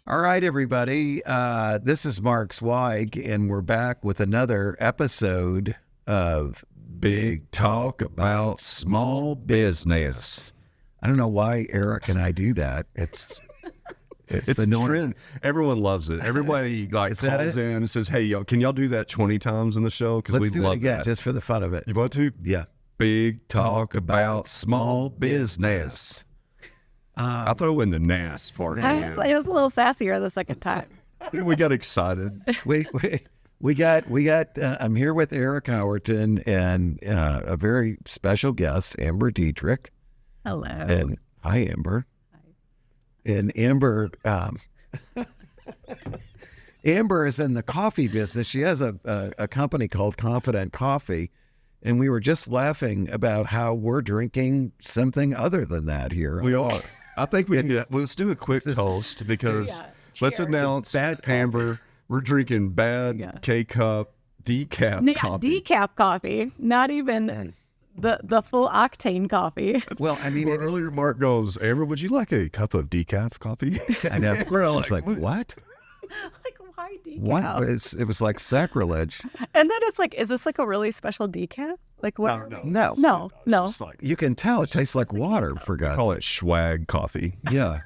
All right, everybody. This is Mark Zweig, and we're back with another episode of Big Talk About Small Business. I don't know why Eric and I do that. It's a trend. Everyone loves it. Everybody calls in and says, "Hey, y'all, can y'all do that 20 times in the show? Because we love that just for the fun of it. You want to? Yeah. Big Talk About Small Business." I'll throw in the NAS part. It was a little sassier the second time. We got excited. We got. I'm here with Eric Howerton and a very special guest, Amber Dietrich. Hello. And hi, Amber. Hi. And Amber, Amber is in the coffee business. She has a company called Confident Coffee. And we were just laughing about how we're drinking something other than that here. We are. I think let's do a quick toast because let's announce Amber, we're drinking bad K-Cup decaf coffee. Decaf coffee, not even the full octane coffee. Well, I mean, earlier Mark goes, Amber, would you like a cup of decaf coffee? I know. I was like, what? Like, why decaf? What? It was like sacrilege. And then it's like, is this like a really special decaf? Like what? No. Like, you can tell it tastes like water, for God's sake. Call it swag coffee. Yeah.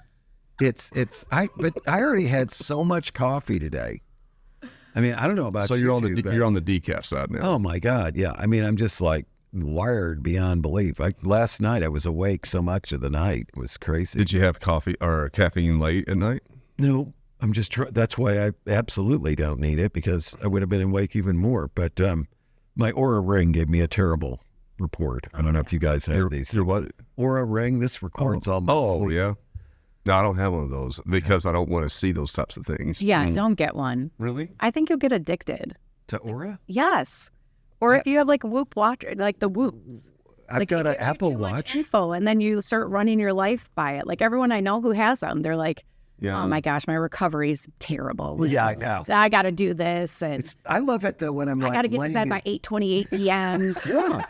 But I already had so much coffee today. I mean, I don't know about you. So you're on the decaf side now. Oh my God. Yeah. I mean, I'm just like wired beyond belief. Last night I was awake so much of the night. It was crazy. Did you have coffee or caffeine late at night? No. I'm just that's why I absolutely don't need it, because I would have been awake even more. But my Aura Ring gave me a terrible report. I don't know if you guys have these. Your what? Aura Ring. This records all my sleep. Yeah. No, I don't have one of those because I don't want to see those types of things. Yeah, don't get one. Really? I think you'll get addicted. To Aura? Yes. Or if you have like Whoop watch, like the Whoops. I've got an Apple Watch. Info, and then you start running your life by it. Like everyone I know who has them, they're like, oh my gosh, my recovery's terrible. Yeah, I know. I got to do this. And I love it though when I'm like, I got to get to bed by 8:28 p.m. Yeah.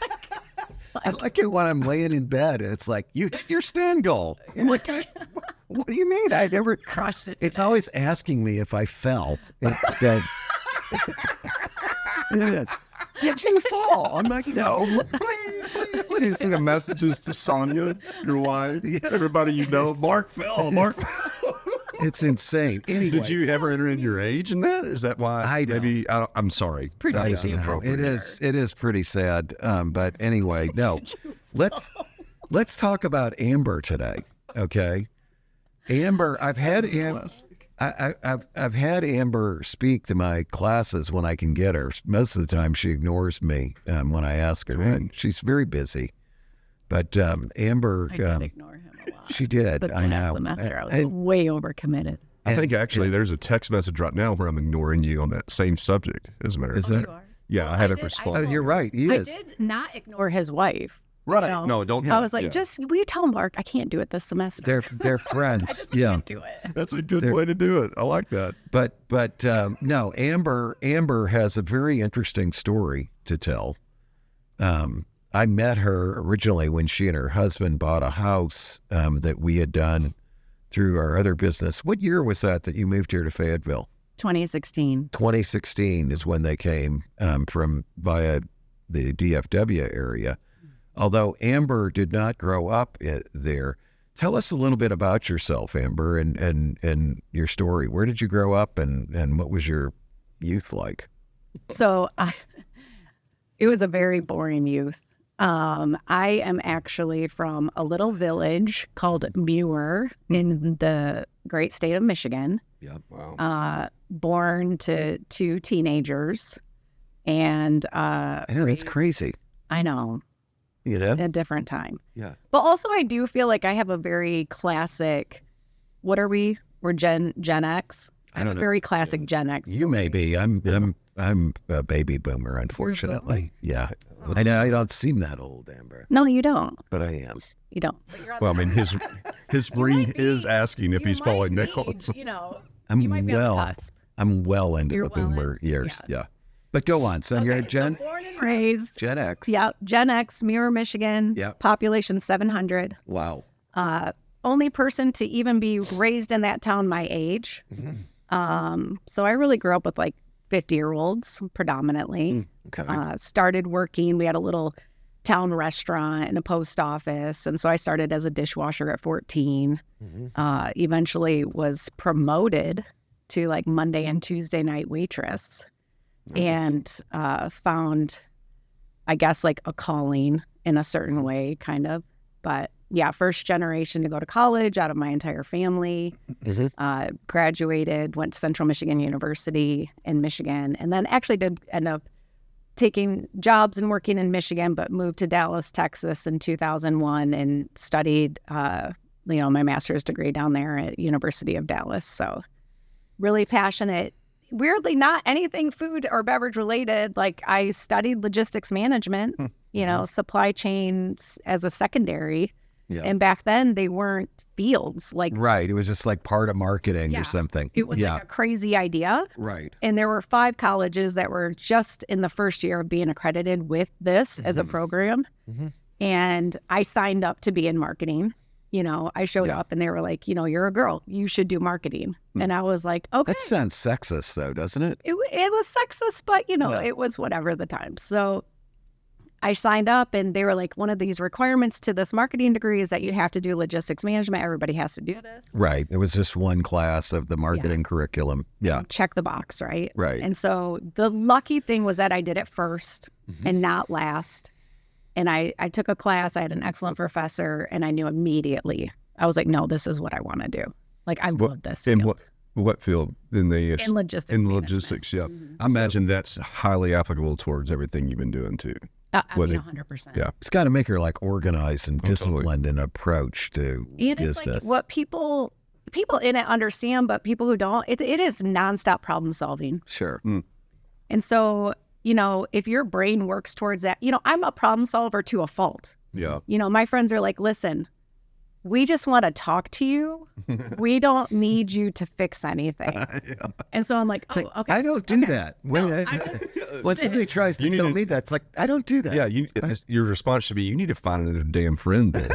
I like it when I'm laying in bed and it's like, your stand goal. I'm like, what do you mean? I never crushed it. It's always asking me if I fell. Did you fall? I'm like, no. You see the messages to Sonia, your wife, everybody you know. Mark fell. Mark fell. It's insane. Anyway, did you ever enter in your age in that? Is that why? I'm sorry. It's pretty inappropriate. It is pretty sad. But anyway, no. Let's talk about Amber today. Okay, Amber. I've had Amber speak to my classes when I can get her. Most of the time, she ignores me when I ask her. And she's very busy. But Amber, I did ignore him a lot. She did. This I know. Semester, I was way overcommitted. I think actually there's a text message right now where I'm ignoring you on that same subject. As a matter of fact. You are? Yeah, well, I had a response. You're right. He is. I did not ignore his wife. Right. You know? No, don't. I was like, will you tell Mark I can't do it this semester? They're friends. I just can't do it. That's a good way to do it. I like that. But no, Amber has a very interesting story to tell. I met her originally when she and her husband bought a house that we had done through our other business. What year was that you moved here to Fayetteville? 2016. 2016 is when they came from via the DFW area. Although Amber did not grow up there. Tell us a little bit about yourself, Amber, and your story. Where did you grow up and what was your youth like? So it was a very boring youth. I am actually from a little village called Muir in the great state of Michigan. Yep. Wow. Born to two teenagers, and I know that's crazy. I know. You know, a different time. Yeah. But also, I do feel like I have a very classic. What are we? We're Gen X. I don't know. Very classic Gen X. You may be. I'm a baby boomer, unfortunately. Yeah. I know I don't seem that old, Amber. No, you don't. But I am. You don't. Well, I mean, his brain is asking if he's following Nichols. You know, I'm might be on the cusp. I'm well into the boomer years. Yeah. But go on. So you're Gen. So born and raised. Gen X. Yeah, Gen X, Muir, Michigan. Yeah. Population 700. Wow. only person to even be raised in that town my age. So I really grew up with like 50-year-olds predominantly. Started working. We had a little town restaurant and a post office. And so I started as a dishwasher at 14. Eventually was promoted to like Monday and Tuesday night waitress. And found, I guess, like a calling in a certain way, kind of. But yeah, first generation to go to college out of my entire family. Graduated, went to Central Michigan University in Michigan, and then actually did end up taking jobs and working in Michigan, but moved to Dallas, Texas in 2001 and studied, my master's degree down there at University of Dallas. So really passionate. Weirdly, not anything food or beverage related. Like I studied logistics management, supply chains as a secondary. Yeah. And back then they weren't fields. Like right. It was just like part of marketing or something. It was like a crazy idea. Right. And there were 5 colleges that were just in the first year of being accredited with this as a program. And I signed up to be in marketing. I showed up and they were like, you're a girl, you should do marketing. And I was like, okay. That sounds sexist though, doesn't it? It was sexist, but it was whatever the time. So I signed up and they were like, one of these requirements to this marketing degree is that you have to do logistics management. Everybody has to do this. Right. It was just one class of the marketing curriculum. Yeah. Check the box, right? Right. And so the lucky thing was that I did it first and not last. And I took a class, I had an excellent professor, and I knew immediately. I was like, no, this is what I want to do. Like, I love this field. In what field? In logistics. In management. Logistics, yeah. I imagine that's highly applicable towards everything you've been doing too. 100%. Yeah. It's got to make her like organized and disciplined in approach to business. It's like what people in it understand, but people who don't, it is nonstop problem solving. Sure. And so, if your brain works towards that, I'm a problem solver to a fault. Yeah. My friends are like, listen, we just want to talk to you. We don't need you to fix anything. And so I'm like, okay. I don't do that. When somebody tries to tell me that, it's like, I don't do that. Yeah, your response should be, you need to find another damn friend then.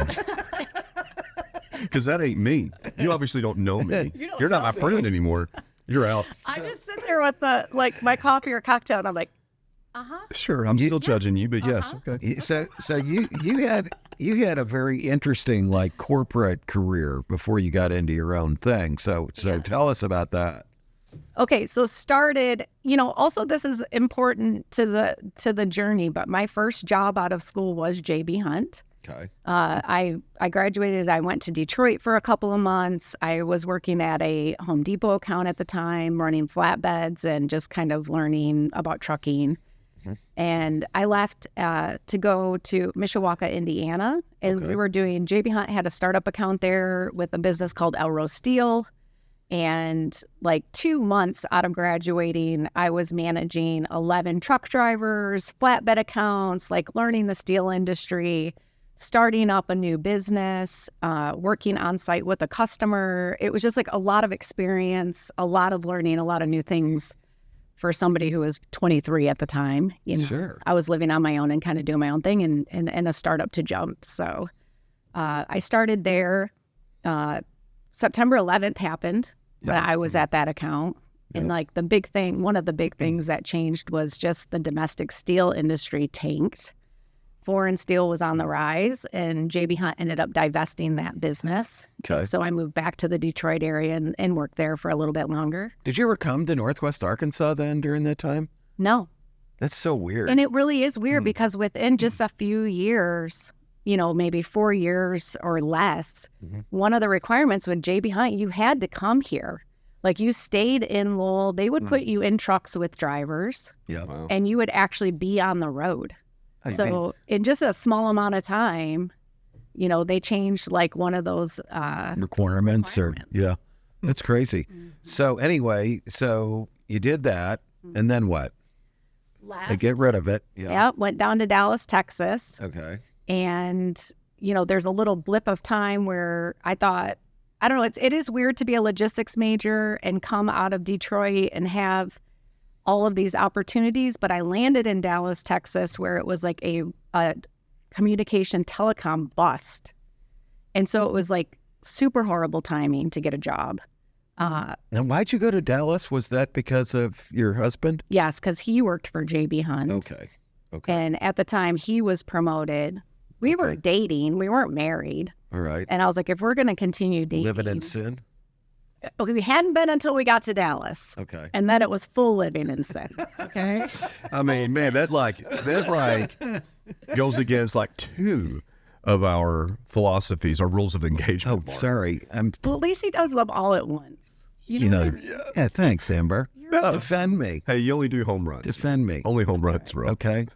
Because that ain't me. You obviously don't know me. You're not my friend anymore. You're out. I just sit there with my coffee or cocktail, and I'm like, Sure, I'm still judging you, but yes, okay. So you had a very interesting like corporate career before you got into your own thing. So tell us about that. Okay, so started, also this is important to the journey, but my first job out of school was J.B. Hunt. Okay. I graduated. I went to Detroit for a couple of months. I was working at a Home Depot account at the time, running flatbeds and just kind of learning about trucking. And I left to go to Mishawaka, Indiana, and we were doing, J.B. Hunt had a startup account there with a business called Elrose Steel. And like 2 months out of graduating, I was managing 11 truck drivers, flatbed accounts, like learning the steel industry, starting up a new business, working on site with a customer. It was just like a lot of experience, a lot of learning, a lot of new things. For somebody who was 23 at the time, Sure. I was living on my own and kind of doing my own thing and a startup to jump. So I started there. September 11th happened when I was at that account. And like one of the big things that changed was just the domestic steel industry tanked. Foreign steel was on the rise, and J.B. Hunt ended up divesting that business. Okay. So I moved back to the Detroit area and worked there for a little bit longer. Did you ever come to Northwest Arkansas then during that time? No. That's so weird. And it really is weird because within just a few years, maybe 4 years or less, one of the requirements with J.B. Hunt, you had to come here. Like you stayed in Lowell. They would put you in trucks with drivers. Yeah. Wow. And you would actually be on the road. So in just a small amount of time, they changed like one of those requirements. That's crazy. So anyway, so you did that, and then what? Left. To get rid of it. Yeah. Went down to Dallas, Texas. Okay. And there's a little blip of time where I thought, I don't know, it is weird to be a logistics major and come out of Detroit and have all of these opportunities, but I landed in Dallas, Texas, where it was like a communication telecom bust. And so it was like super horrible timing to get a job. And why'd you go to Dallas? Was that because of your husband? Yes, because he worked for J.B. Hunt. Okay. And at the time he was promoted. We were dating. We weren't married. All right. And I was like, if we're going to continue dating. Living in sin? We hadn't been until we got to Dallas. Okay. And then it was full living in sin. Okay. I mean, man, that goes against like 2 of our philosophies, our rules of engagement. Oh, sorry. Well, at least he does them all at once. You know. Yeah, thanks, Amber. Defend me. Hey, you only do home runs. Defend me. Only home runs, bro. Okay.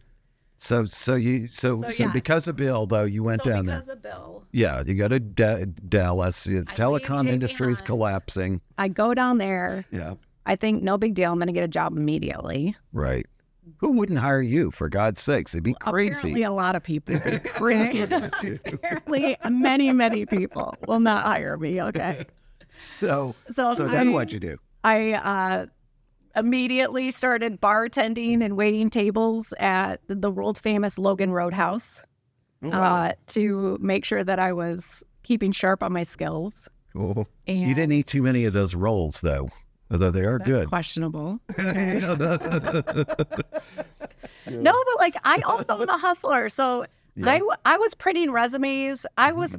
So yes. because of Bill, though, you went down there. Because of Bill. Yeah, you go to Dallas. Telecom industry is collapsing. I go down there. Yeah. I think no big deal. I'm going to get a job immediately. Right. Who wouldn't hire you, for God's sakes? It'd be crazy. Apparently a lot of people. Crazy. Apparently many people will not hire me. Okay. So then what'd you do? I immediately started bartending and waiting tables at the world famous Logan Roadhouse to make sure that I was keeping sharp on my skills. Cool. And You didn't eat too many of those rolls, though, although they are that's good. questionable. Okay. No, but like I also am a hustler, so I was printing resumes. I was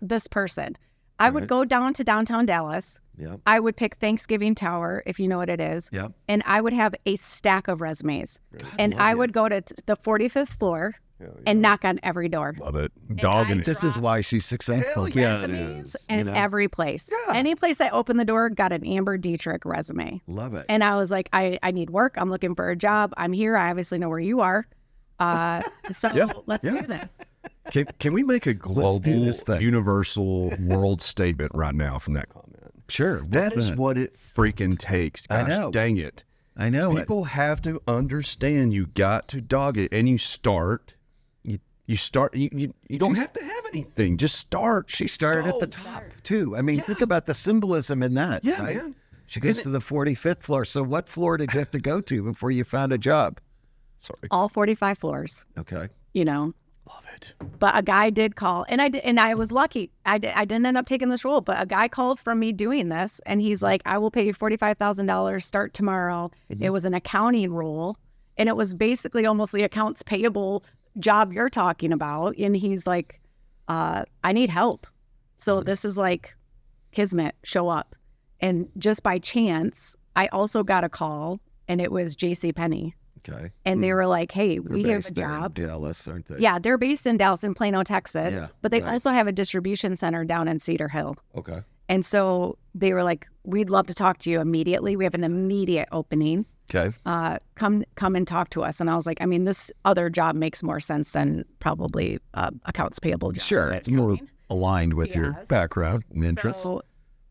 this person. I would go down to downtown Dallas. Yeah. I would pick Thanksgiving Tower, if you know what it is. Yeah. And I would have a stack of resumes. And I would go to the 45th floor and knock on every door. Love it. Dogging it. This is why she's successful. Resumes and every place. Yeah. Any place I opened the door got an Amber Dietrich resume. Love it. And I was like, I need work. I'm looking for a job. I'm here. I obviously know where you are. So let's do this. Can we make a global, universal world statement right now from that comment? Sure. That is what it freaking takes. Gosh, I know. dang it. I know. People have to understand you got to dog it, and you start. You start. You don't have to have anything. Just start. She started at the top too. I mean, think about the symbolism in that. Yeah, right? man. She goes to the 45th floor. So what floor did you have to go to before you found a job? Sorry. All 45 floors. Okay. You know. Love it. But a guy did call, and I was lucky. I didn't end up taking this role, but a guy called from me doing this, and he's like, I will pay you $45,000, start tomorrow. Mm-hmm. It was an accounting role, and it was basically almost the accounts payable job you're talking about. And he's like, I need help. So this is like kismet, show up. And just by chance, I also got a call, and it was JCPenney. Okay. And they were like, hey, we have a They're job. in Dallas, aren't they? Yeah, they're based in Dallas, in Plano, Texas. Yeah, but they right. also have a distribution center down in Cedar Hill. Okay. And so they were like, we'd love to talk to you immediately. We have an immediate opening. Okay. Come and talk to us. And I was like, I mean, this other job makes more sense than probably accounts payable job. Sure. It's more aligned with your Yes. background and interests.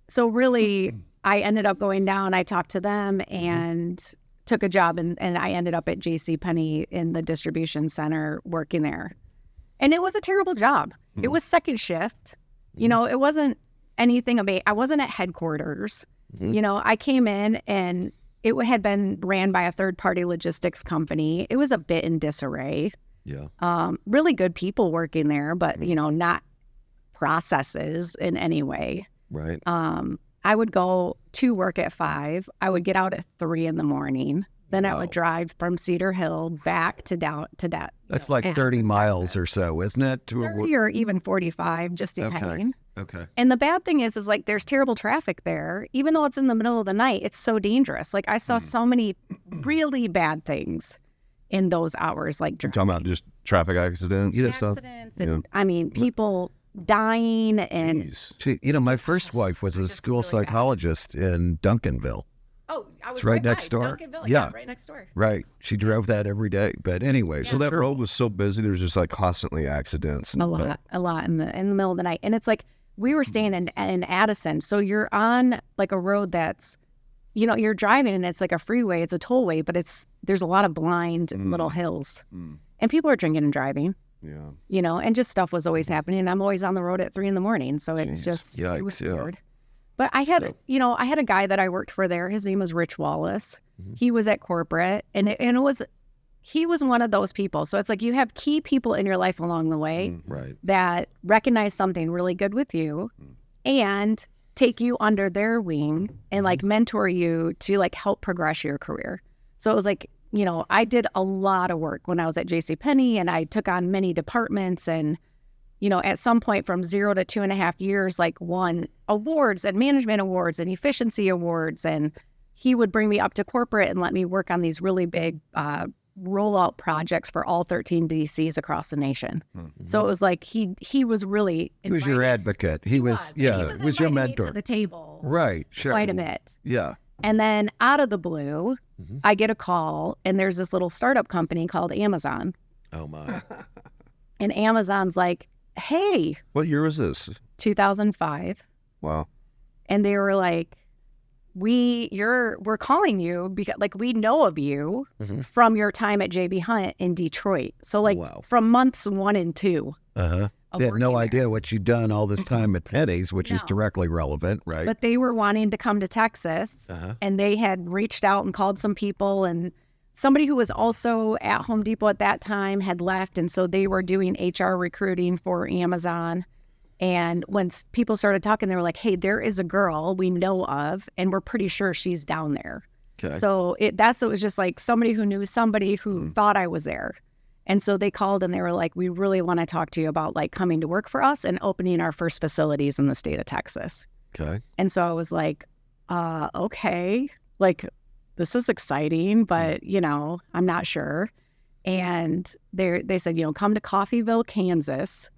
So really, I ended up going down. I talked to them and took a job, and I ended up at JCPenney in the distribution center working there. And it was a terrible job. Mm-hmm. It was second shift. Mm-hmm. You know, it wasn't anything amazing. I wasn't at headquarters. Mm-hmm. You know, I came in and it had been ran by a third-party logistics company. It was a bit in disarray. Yeah. Really good people working there, but, you know, not processes in any way. Right. I would go to work at 5. I would get out at 3 in the morning. Then I would drive from Cedar Hill back to that. That's like 30 miles or so, isn't it? 30 or even 45, just depending. Okay. And the bad thing is like there's terrible traffic there. Even though it's in the middle of the night, it's so dangerous. Like I saw so many really bad things in those hours. Like You're talking about just traffic accidents? Accidents and I mean people dying and She, you know, my first wife was a school psychologist in Duncanville. Oh, I was it's right next door. Duncanville, yeah, right next door. Right. She drove that every day. But anyway, so that road was so busy. There's just like constantly accidents. A lot in the middle of the night. And it's like we were staying in Addison. So you're on like a road that's, you know, you're driving and it's like a freeway. It's a tollway, but there's a lot of blind little hills. And people are drinking and driving. Yeah. You know, and just stuff was always happening. And I'm always on the road at 3 a.m. So it's just, it was weird. But I had, I had a guy that I worked for there. His name was Rich Wallace. Mm-hmm. He was at corporate and he was one of those people. So it's like you have key people in your life along the way right. that recognize something really good with you and take you under their wing and like mentor you to like help progress your career. So it was like, I did a lot of work when I was at JCPenney, and I took on many departments, and at some point from 0 to 2.5 years, like won awards and management awards and efficiency awards. And he would bring me up to corporate and let me work on these really big rollout projects for all 13 DCs across the nation. Mm-hmm. So it was like he was really he was your advocate. He was your mentor. Me to the table, right? Sure, quite a bit. Yeah. And then out of the blue, I get a call, and there's this little startup company called Amazon. Oh my! And Amazon's like, "Hey, what year was this? 2005. Wow. And they were like, we're calling you because like we know of you from your time at JB Hunt in Detroit. So like from months 1 and 2. They had no idea what you'd done all this time at Penny's, which is directly relevant, right? But they were wanting to come to Texas, and they had reached out and called some people, and somebody who was also at Home Depot at that time had left, and so they were doing HR recruiting for Amazon. And when people started talking, they were like, hey, there is a girl we know of, and we're pretty sure she's down there. Okay. So it was just like somebody who knew somebody who thought I was there. And so they called, and they were like, we really want to talk to you about like coming to work for us and opening our first facilities in the state of Texas. Okay. And so I was like, okay, like this is exciting, but I'm not sure. And they said, come to Coffeeville, Kansas.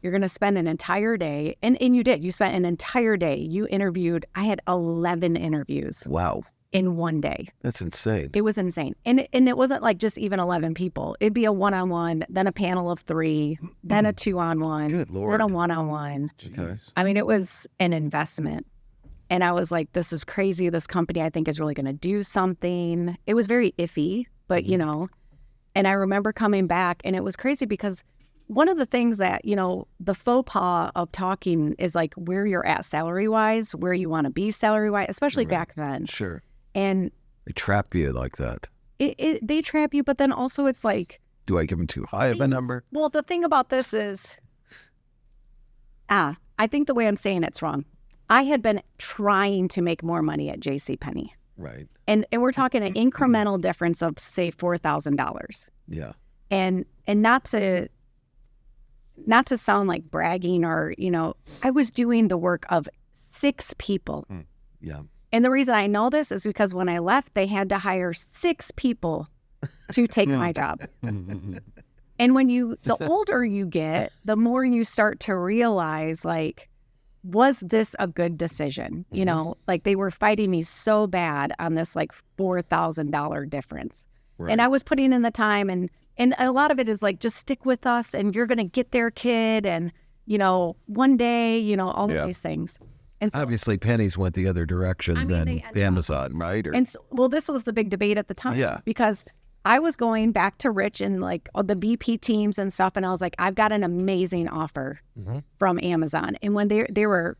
You're going to spend an entire day. And you did. You spent an entire day. You interviewed. I had 11 interviews. Wow. In one day. That's insane. It was insane. And it wasn't like just even 11 people. It'd be a one-on-one, then a panel of 3, then a 2-on-1. Good Lord. Then a one-on-one. Okay. I mean, it was an investment. And I was like, this is crazy. This company, I think, is really going to do something. It was very iffy, but, and I remember coming back, and it was crazy because one of the things that, the faux pas of talking is like where you're at salary-wise, where you want to be salary-wise, especially back then. Sure. And they trap you like that. They trap you, but then also it's like, do I give them too high of a number? Well, the thing about this is, I think the way I'm saying it's wrong. I had been trying to make more money at JCPenney. Right. And we're talking an incremental difference of, say, $4,000. Yeah. And not to sound like bragging or, I was doing the work of 6 people. Yeah. And the reason I know this is because when I left, they had to hire 6 people to take my job. And the older you get, the more you start to realize, like, was this a good decision? Like they were fighting me so bad on this like $4,000 difference. Right. And I was putting in the time, and a lot of it is like, just stick with us and you're going to get there, kid. And, one day, all of these things. And so, obviously, Penny's went the other direction than Amazon, right? This was the big debate at the time. Yeah. Because I was going back to Rich and like all the BP teams and stuff, and I was like, I've got an amazing offer from Amazon. And when they were,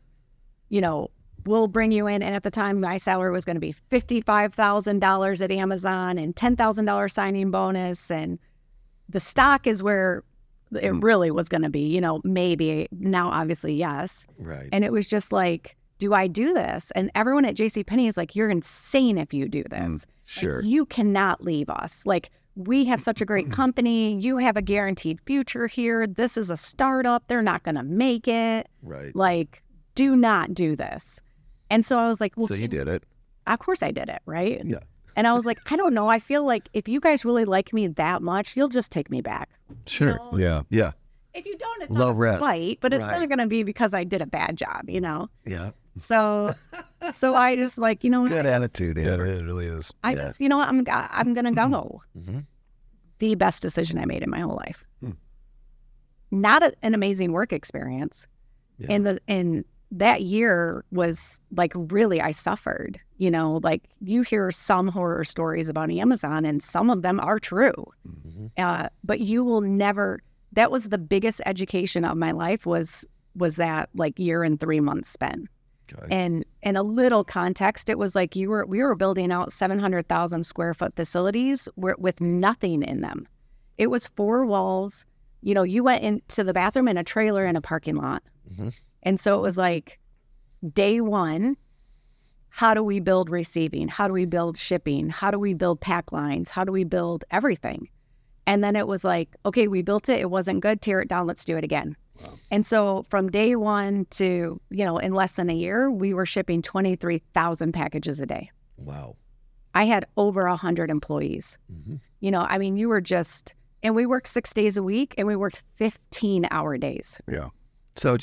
we'll bring you in. And at the time, my salary was going to be $55,000 at Amazon and $10,000 signing bonus. And the stock is where it really was going to be, maybe. Now, obviously, yes. Right. And it was just like, do I do this? And everyone at JCPenney is like, you're insane if you do this. Sure. Like, you cannot leave us. Like, we have such a great company. You have a guaranteed future here. This is a startup. They're not going to make it. Right. Like, do not do this. And so I was like, well, so you did it. Of course I did it, right? Yeah. And I was like, I don't know. I feel like if you guys really like me that much, you'll just take me back. Sure. Yeah. Yeah. If you don't, it's low not risk. A spite, but it's not going to be because I did a bad job, Yeah. So I just like, good attitude. Yeah, it really is. I just, I'm going to go. The best decision I made in my whole life. Not an amazing work experience. Yeah. And that year was like, really, I suffered, like you hear some horror stories about Amazon and some of them are true. But you will never, that was the biggest education of my life was that like year and 3 months spent. Okay. And in a little context, it was like we were building out 700,000 square foot facilities with nothing in them. It was 4 walls. You went into the bathroom in a trailer in a parking lot. And so it was like, day one, how do we build receiving? How do we build shipping? How do we build pack lines? How do we build everything? And then it was like, okay, we built it. It wasn't good. Tear it down. Let's do it again. Wow. And so from day one to, in less than a year, we were shipping 23,000 packages a day. Wow. I had over 100 employees. Mm-hmm. You were just, and we worked 6 days a week and we worked 15-hour days. Yeah. So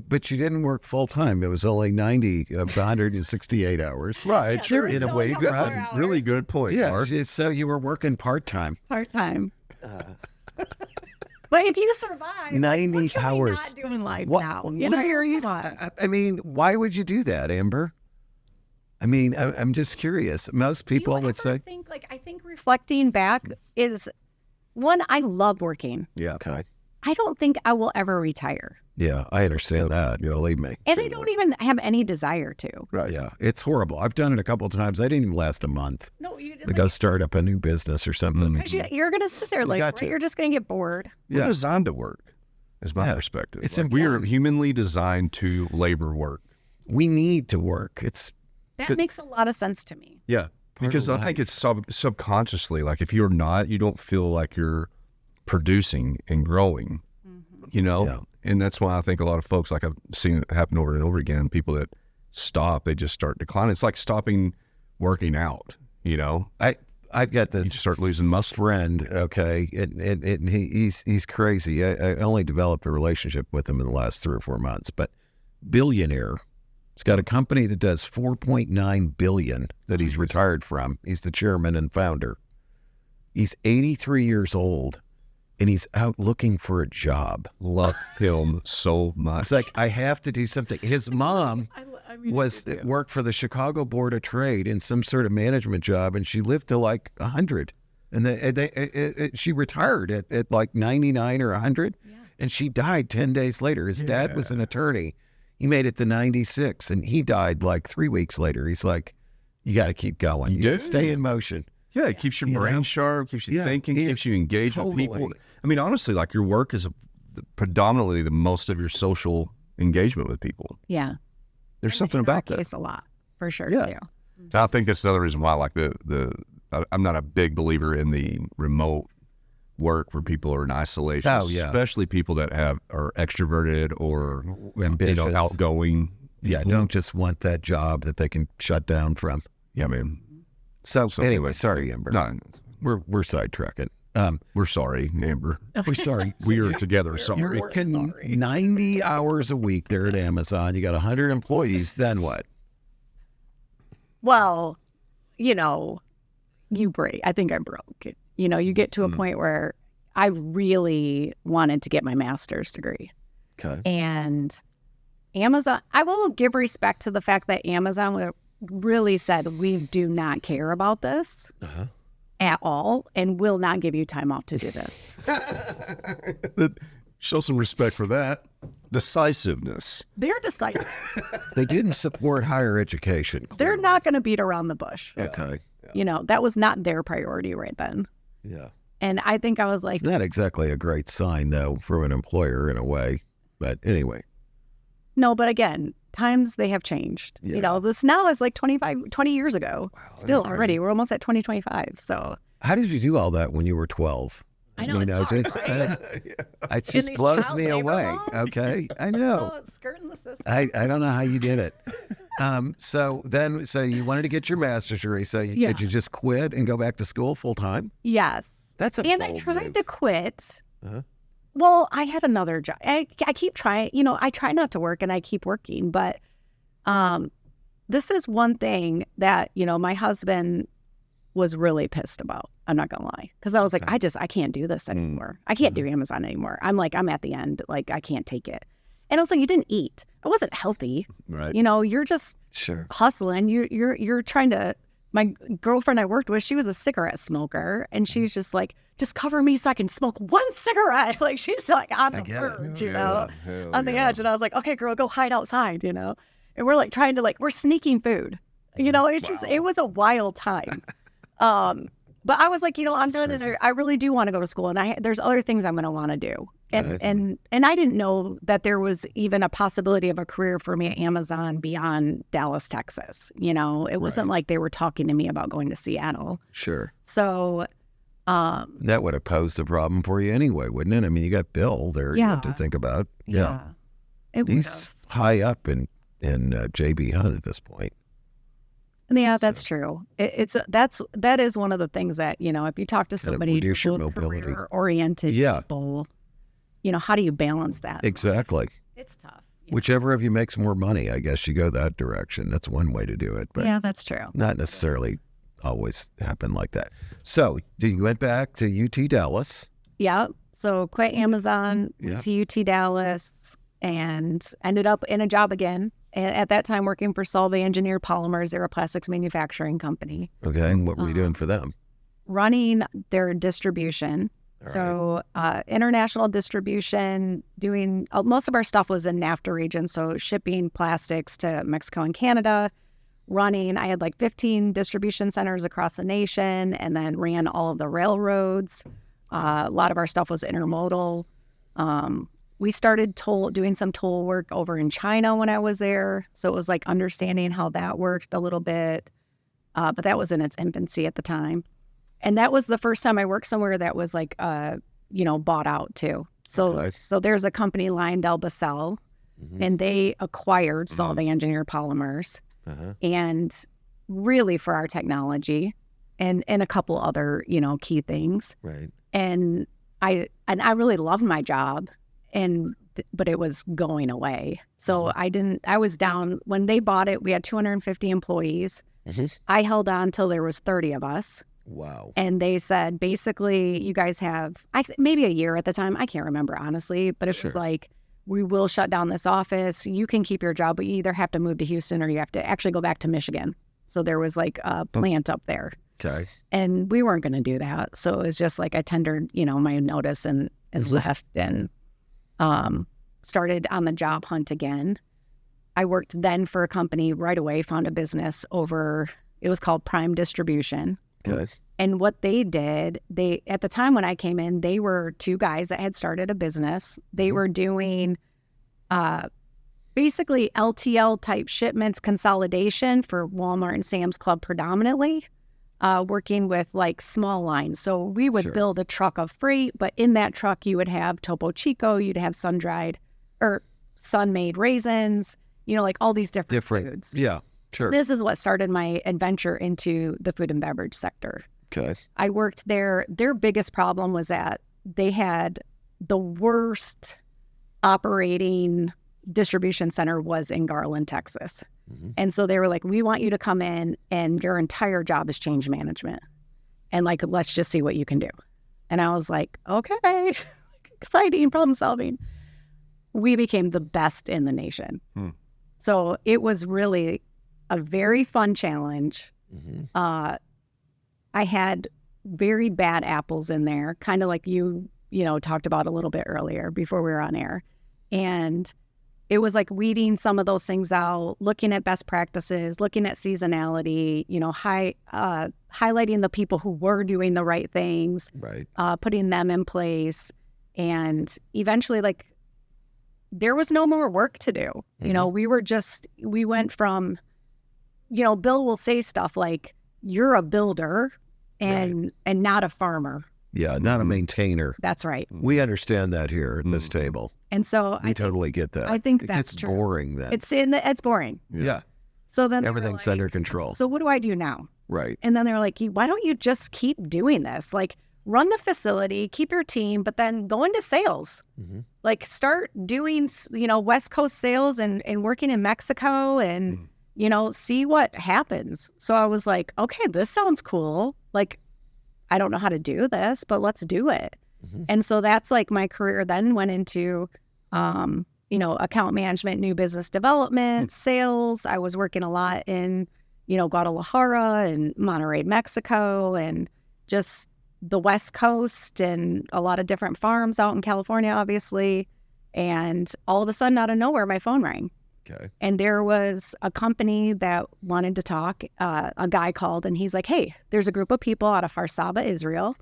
but you didn't work full time. It was only 90 of 168 hours. Right. Yeah, sure. In a way, that's a really good point. Yeah. Mark. So you were working part time. Part time. But if you survive 90 hours, not doing life now. Why are you? Why would you do that, Amber? I'm just curious. Most people would say. I think reflecting back is one. I love working. Yeah. Okay. I don't think I will ever retire. Yeah, I understand that. Believe me. And I don't even have any desire to. Right. Yeah. It's horrible. I've done it a couple of times. I didn't even last a month. No, you just to go start up a new business or something. Because you're going to sit there you're just going to get bored. We're designed to work, is my perspective. It's we are humanly designed to labor work. We need to work. That makes a lot of sense to me. Yeah. Because I think it's subconsciously, like if you're not, you don't feel like you're producing and growing, Yeah. And that's why I think a lot of folks, like I've seen it happen over and over again, people that stop, they just start declining. It's like stopping working out, I've got this you start losing muscle. Friend, okay, and he's crazy. I only developed a relationship with him in the last 3 or 4 months, but billionaire. He's got a company that does $4.9 billion that he's retired from. He's the chairman and founder. He's 83 years old, and he's out looking for a job. Love him so much. It's like, I have to do something. His mom worked for the Chicago Board of Trade in some sort of management job, and she lived to like 100. And she retired at like 99 or 100, and she died 10 days later. His dad was an attorney. He made it to 96, and he died like 3 weeks later. He's like, you got to keep going. You got to stay in motion. Yeah, it keeps your brain sharp, keeps you thinking, keeps you engaged with people. Honestly, like your work is predominantly the most of your social engagement with people. Yeah. There's something about that. It's a lot, for sure, too. I think that's another reason why, like I'm not a big believer in the remote work where people are in isolation, especially people that are extroverted or ambitious, outgoing. Yeah, don't just want that job that they can shut down from. Yeah, man. So anyway, sorry, Amber. No, we're sidetracking. We're sorry, Amber. We're sorry. We are together. Sorry. You're working 90 hours a week there at Amazon. You got 100 employees. Then what? Well, you break. I think I broke. You get to a point where I really wanted to get my master's degree. Okay. And Amazon, I will give respect to the fact that Amazon really said, we do not care about this at all and will not give you time off to do this. Show some respect for that. Decisiveness. They're decisive. They didn't support higher education. Clearly. They're not going to beat around the bush. Okay. That was not their priority right then. Yeah. And I think I was like... It's not exactly a great sign, though, from an employer in a way. But anyway. No, but again, times they have changed. Yeah. This now is like 20 years ago. Wow, still already. We're almost at 2025. So how did you do all that when you were 12? I know, it's hard, it just blows me away. Laws? Okay, I know. So it's skirting the system. I don't know how you did it. So you wanted to get your master's degree. So did you just quit and go back to school full time? Yes. That's and I tried to quit. Well, I had another job. I keep trying. I try not to work, and I keep working. But this is one thing that my husband was really pissed about. I'm not gonna lie, because I was like, I can't do this anymore. I can't do Amazon anymore. I'm at the end. Like, I can't take it. And also, you didn't eat. I wasn't healthy. Right. You're just hustling. You're trying to. My girlfriend I worked with, she was a cigarette smoker, and she's just like, just cover me so I can smoke one cigarette. Like, she's like on the verge, on the edge. And I was like, okay, girl, go hide outside, And we're like trying to we're sneaking food. It's just, it was a wild time. But I was like, I'm done. I really do want to go to school, and there's other things I'm going to want to do. And I didn't know that there was even a possibility of a career for me at Amazon beyond Dallas, Texas. It wasn't like they were talking to me about going to Seattle. Sure. So that would have posed a problem for you anyway, wouldn't it? I mean, you got Bill there you have to think about. Yeah. He's high up in JB Hunt at this point. Yeah, that's true. That is one of the things that, if you talk to somebody reduce your with mobility. career-oriented people, how do you balance that? Exactly. It's tough. Whichever of you makes more money, I guess you go that direction. That's one way to do it. But yeah, that's true. not necessarily always happen like that. So you went back to UT Dallas. Yeah. So quit Amazon, went to UT Dallas, and ended up in a job again. At that time, working for Solvay Engineered Polymers. They're a plastics manufacturing company. Okay. And what were you doing for them? Running their distribution. So international distribution, doing most of our stuff was in NAFTA region. So shipping plastics to Mexico and Canada. I had like 15 distribution centers across the nation, and then ran all of the railroads. A lot of our stuff was intermodal. We started doing some toll work over in China when I was there. So it was like understanding how that worked a little bit. But that was in its infancy at the time. And that was the first time I worked somewhere that was like, bought out too. So there's a company, LyondellBasell, and they acquired Solvay Engineered Polymers, and really for our technology and a couple other, key things. Right. And I really loved my job, but it was going away. So I was down when they bought it. We had 250 employees. I held on till there was 30 of us. Wow. And they said, basically, you guys have maybe a year at the time. I can't remember, honestly, but it was like, we will shut down this office. You can keep your job, but you either have to move to Houston or you have to actually go back to Michigan. So there was like a plant up there. Okay. And we weren't going to do that. So it was just like I tendered, my notice and left and started on the job hunt again. I worked then for a company right away, found a business it was called Prime Distribution. Okay. And what they did, at the time when I came in, they were two guys that had started a business. They were doing basically LTL type shipments consolidation for Walmart and Sam's Club predominantly, working with like small lines. So we would build a truck of freight, but in that truck you would have Topo Chico, you'd have sun-dried or sun-made raisins, like all these different foods. Yeah, sure. This is what started my adventure into the food and beverage sector. Okay. I worked there. Their biggest problem was that they had the worst operating distribution center was in Garland, Texas. And so they were like, we want you to come in and your entire job is change management. And like, let's just see what you can do. And I was like, okay, exciting, problem solving. We became the best in the nation. So it was really a very fun challenge. I had very bad apples in there, kind of like you talked about a little bit earlier before we were on air. And it was like weeding some of those things out, looking at best practices, looking at seasonality, highlighting the people who were doing the right things, putting them in place. And eventually, like, there was no more work to do. We went from, Bill will say stuff like, you're a builder and not a farmer. Yeah, not a maintainer. That's right. We understand that here at this table. And so I totally get that. I think that's true. It's boring then. It's boring. Yeah. So then everything's under control. So what do I do now? Right. And then they're like, why don't you just keep doing this? Like, run the facility, keep your team, but then go into sales. Like, start doing, West Coast sales and working in Mexico and, see what happens. So I was like, okay, this sounds cool. Like, I don't know how to do this, but let's do it. And so that's like my career then went into, account management, new business development, sales. I was working a lot in, Guadalajara and Monterrey, Mexico, and just the West Coast and a lot of different farms out in California, obviously. And all of a sudden, out of nowhere, my phone rang. Okay. And there was a company that wanted to talk. A guy called and he's like, hey, there's a group of people out of Farsaba, Israel.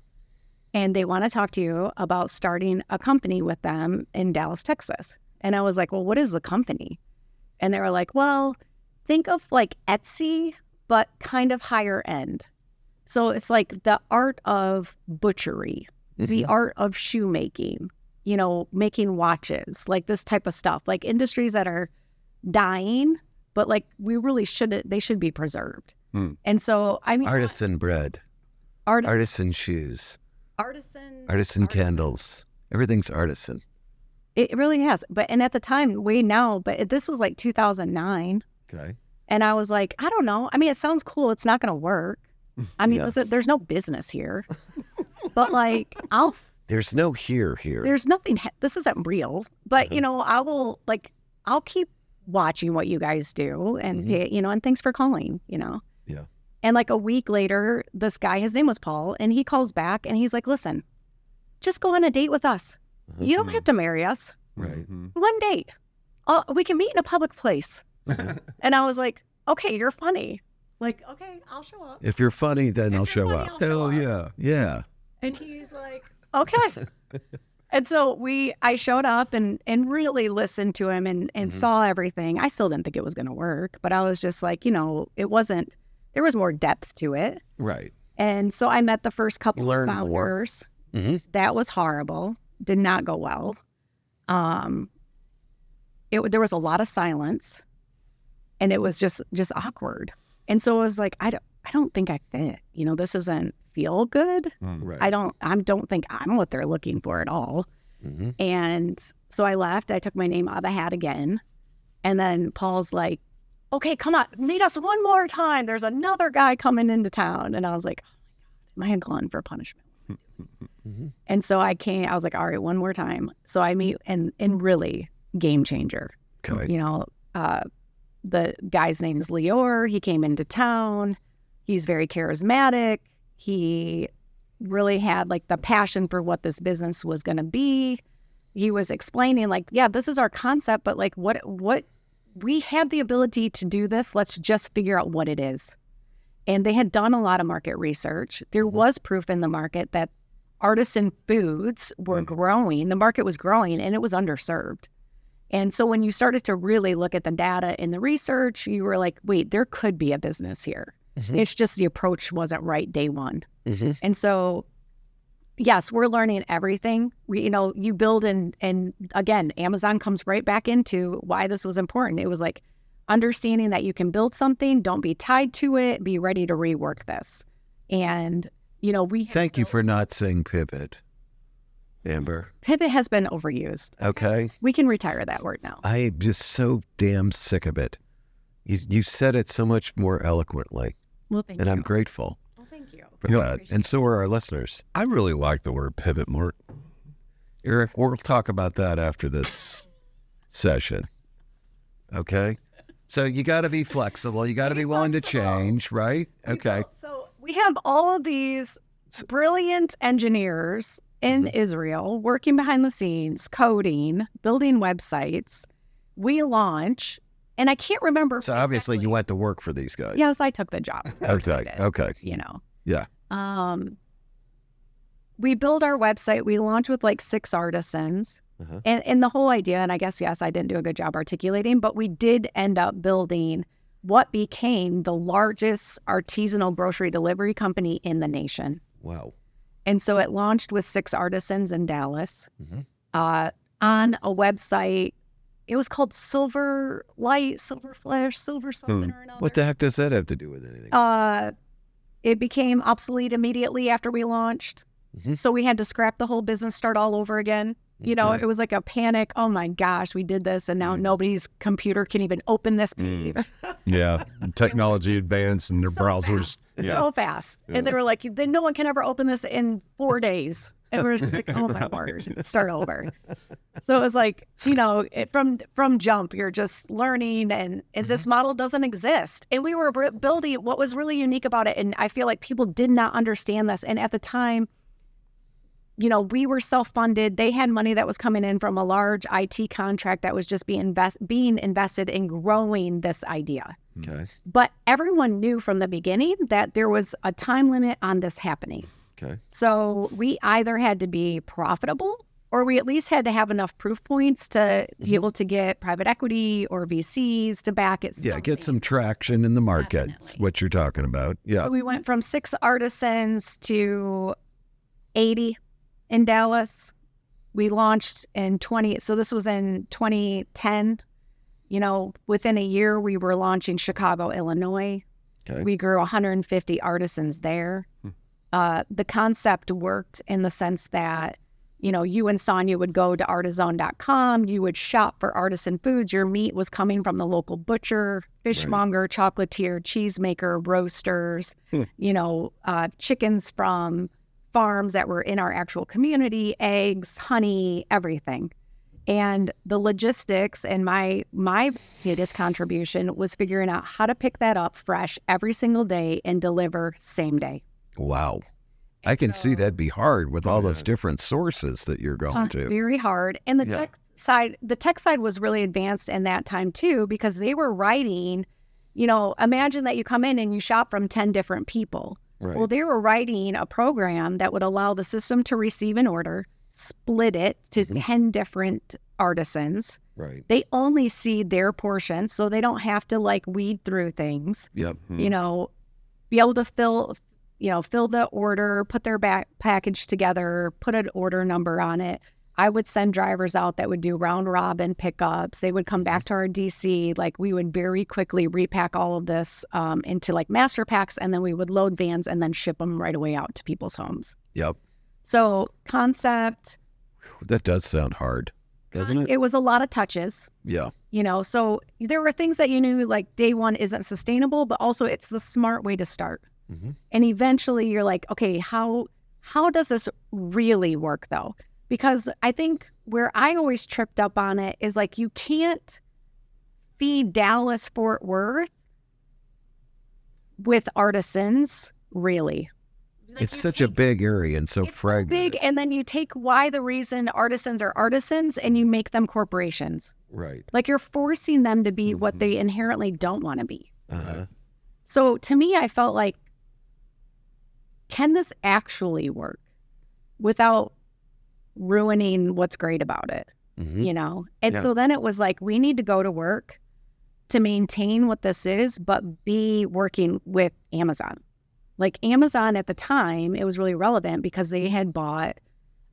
and they want to talk to you about starting a company with them in Dallas, Texas. And I was like, well, what is the company? And they were like, well, think of like Etsy, but kind of higher end. So it's like the art of butchery, the art of shoemaking, you know, making watches, like this type of stuff, like industries that are dying, but like we really shouldn't, they should be preserved. And so, I mean, Artisan bread, artisan shoes, artisan candles. Everything's artisan. It really has. But, and at the time, this was like 2009. Okay. And I was like, I don't know. I mean, it sounds cool. It's not going to work. I mean, listen, there's no business here. But like, There's no here. There's nothing. This isn't real. But, you know, I'll keep watching what you guys do. And, you know, and thanks for calling, you know. Yeah. And like a week later, this guy, his name was Paul, and he calls back and he's like, listen, just go on a date with us. You don't have to marry us. Right. One date. We can meet in a public place. And I was like, okay, you're funny. Like, okay, I'll show up. If you're funny, then I'll show up. Hell yeah. Yeah. And he's like, okay. And so I showed up and really listened to him and saw everything. I still didn't think it was going to work, but I was just like, you know, there was more depth to it. Right. And so I met the first couple of founders. Mm-hmm. That was horrible. Did not go well. There was a lot of silence, and it was just awkward. And so I was like, I don't think I fit. You know, this doesn't feel good. Right. I don't think I'm what they're looking for at all. Mm-hmm. And so I left. I took my name out of the hat again. And then Paul's like, okay, come on, meet us one more time. There's another guy coming into town. And I was like, oh my God, am I a glutton for punishment? And so I was like, all right, one more time. So I meet and really game changer. Okay. You know, the guy's name is Lior. He came into town. He's very charismatic. He really had like the passion for what this business was going to be. He was explaining like, yeah, this is our concept, but like what we have the ability to do this. Let's just figure out what it is. And they had done a lot of market research. There was proof in the market that artisan foods were growing. The market was growing and it was underserved. And so when you started to really look at the data in the research, you were like, wait, there could be a business here. Mm-hmm. It's just the approach wasn't right day one. Mm-hmm. And so, yes, we're learning everything. You build and again, Amazon comes right back into why this was important. It was like understanding that you can build something, don't be tied to it, be ready to rework this. And, Thank you for not saying pivot, Amber. Pivot has been overused. Okay. We can retire that word now. I'm just so damn sick of it. You said it so much more eloquently. Well, thank you. And I'm grateful. Well, thank you. For that. And so are our listeners. I really like the word pivot, Mark. Eric, we'll talk about that after this session. Okay? So you got to be flexible. You got to be willing to change, right? Okay. So we have all of these brilliant engineers in Israel working behind the scenes, coding, building websites. We launch, and I can't remember. So obviously you went to work for these guys. Yes, I took the job. Okay. Yeah. We build our website. We launch with like 6 artisans. Uh-huh. And the whole idea, and I guess, yes, I didn't do a good job articulating, but we did end up building what became the largest artisanal grocery delivery company in the nation. Wow. And so it launched with 6 artisans in Dallas on a website. It was called Silver Light, Silver Flash, Silver something or another. What the heck does that have to do with anything? It became obsolete immediately after we launched. Mm-hmm. So we had to scrap the whole business, start all over again. It was like a panic. Oh my gosh, we did this, and now nobody's computer can even open this page. Yeah, technology advanced, and their browsers. So fast. Yeah. And they were like, then no one can ever open this in 4 days. And we were just like, oh my word, start over. So it was like, from jump, you're just learning, and this model doesn't exist. And we were building what was really unique about it, and I feel like people did not understand this. And at the time, we were self-funded. They had money that was coming in from a large IT contract that was just being invested in growing this idea. Okay. But everyone knew from the beginning that there was a time limit on this happening. Okay. So we either had to be profitable or we at least had to have enough proof points to be able to get private equity or VCs to back it. Yeah, get some traction in the market. That's Definitely. what you're talking about. Yeah. So we went from 6 artisans to 80 in Dallas. We launched in so this was in 2010. Within a year, we were launching Chicago, Illinois. Okay. We grew 150 artisans there. The concept worked in the sense that, you and Sonia would go to artisan.com. You would shop for artisan foods. Your meat was coming from the local butcher, fishmonger, chocolatier, cheesemaker, roasters, chickens from farms that were in our actual community, eggs, honey, everything. And the logistics and my biggest contribution was figuring out how to pick that up fresh every single day and deliver same day. Wow. I can see that'd be hard with all those different sources that you're going to. Very hard. And the tech side was really advanced in that time too, because they were writing, imagine that you come in and you shop from 10 different people. Right. Well, they were writing a program that would allow the system to receive an order, split it to 10 different artisans. Right. They only see their portion, so they don't have to weed through things. Yep. Be able to fill the order, put their package together, put an order number on it. I would send drivers out that would do round robin pickups. They would come back to our DC. We would very quickly repack all of this into master packs, and then we would load vans and then ship them right away out to people's homes. Yep. So concept. That does sound hard, doesn't it? It was a lot of touches. Yeah. So there were things that you knew day one isn't sustainable, but also it's the smart way to start. And eventually you're like, okay, how does this really work though? Because I think where I always tripped up on it is you can't feed Dallas, Fort Worth with artisans, really. It's such a big area and so fragmented. Big, and then you take the reason artisans are artisans and you make them corporations. Right. You're forcing them to be what they inherently don't want to be. Uh-huh. So to me, I felt like, can this actually work without ruining what's great about it? And so then it was we need to go to work to maintain what this is, but be working with Amazon. Amazon at the time, it was really relevant because they had bought,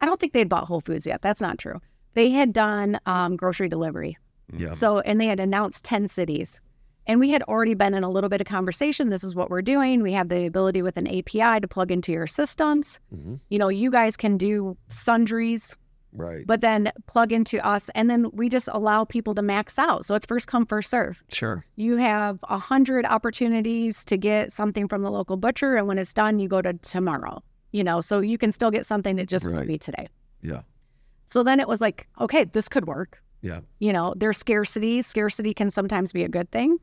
I don't think they'd bought Whole Foods yet. That's not true. They had done grocery delivery. Yeah. So, and they had announced 10 cities. And we had already been in a little bit of conversation. This is what we're doing. We have the ability with an API to plug into your systems. You guys can do sundries, Right. but then plug into us. And then we just allow people to max out. So it's first come, first serve. Sure. You have 100 opportunities to get something from the local butcher. And when it's done, you go to tomorrow, so you can still get something that just won't be today. Yeah. So then it was okay, this could work. Yeah. There's scarcity. Scarcity can sometimes be a good thing.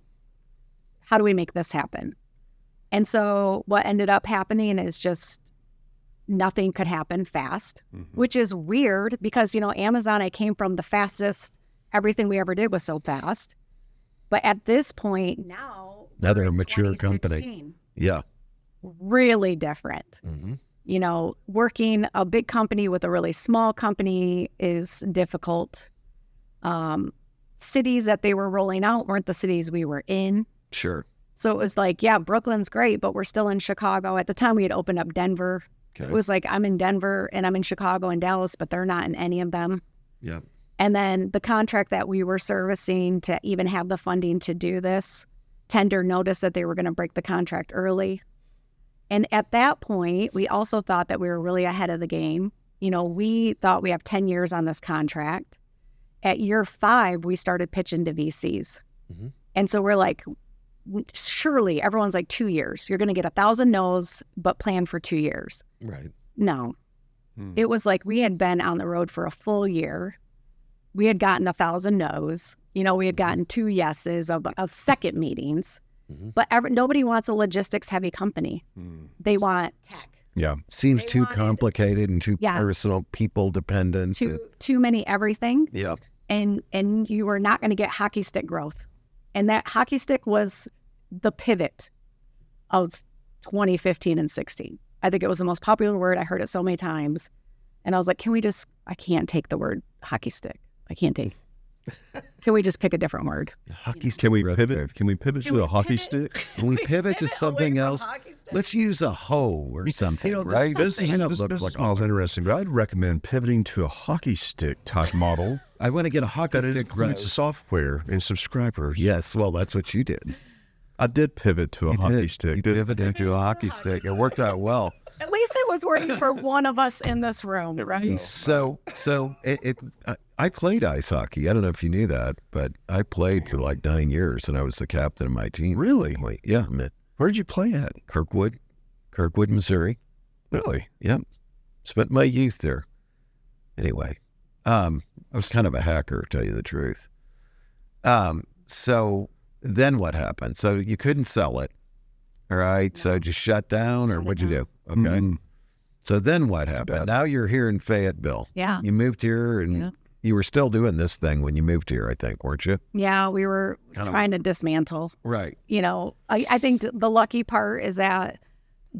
How do we make this happen? And so what ended up happening is just nothing could happen fast, which is weird because, Amazon, I came from the fastest, everything we ever did was so fast. But at this point now they're a mature company. Yeah. Really different. Working a big company with a really small company is difficult. Cities that they were rolling out weren't the cities we were in. Sure. So it was Brooklyn's great, but we're still in Chicago. At the time, we had opened up Denver. Okay. It was I'm in Denver and I'm in Chicago and Dallas, but they're not in any of them. Yeah. And then the contract that we were servicing to even have the funding to do this, tender notice that they were going to break the contract early. And at that point, we also thought that we were really ahead of the game. We thought we have 10 years on this contract. At year 5, we started pitching to VCs. And so we're surely everyone's 2 years. You're going to get 1,000 no's, but plan for 2 years. Right. No. It was we had been on the road for a full year. We had gotten 1,000 no's. We had gotten 2 yeses of second meetings. But nobody wants a logistics heavy company. They want tech. Yeah. Seems too complicated and too personal, people dependent. Too many everything. Yeah. And you were not going to get hockey stick growth. And that hockey stick was the pivot of 2015 and 16. I think it was the most popular word. I heard it so many times. And I was like, I can't take the word hockey stick. I can't take. Can we just pick a different word? Hockey stick. Can we pivot? Can we pivot to a hockey stick? Can we pivot to something else? Let's use a hoe or something, right? This business model is interesting, but I'd recommend pivoting to a hockey stick type model I want to get a hockey that stick. includes software and subscribers. Yes, well, that's what you did. I did pivot to a hockey stick. You pivoted to a hockey stick. It worked out well. At least it was working for one of us in this room, right? So I played ice hockey. I don't know if you knew that, but I played for like 9 years, and I was the captain of my team. Really? Yeah, Where did you play at? Kirkwood, Missouri. Really? Yep. Spent my youth there. Anyway, I was kind of a hacker, to tell you the truth. So then what happened? So you couldn't sell it, all right? So just shut down, or what'd you do? Okay. Mm-hmm. So then what happened? Now you're here in Fayetteville. Yeah. You moved here, and you were still doing this thing when you moved here, I think, weren't you? Yeah, we were trying to dismantle. Right. You know, I think the lucky part is that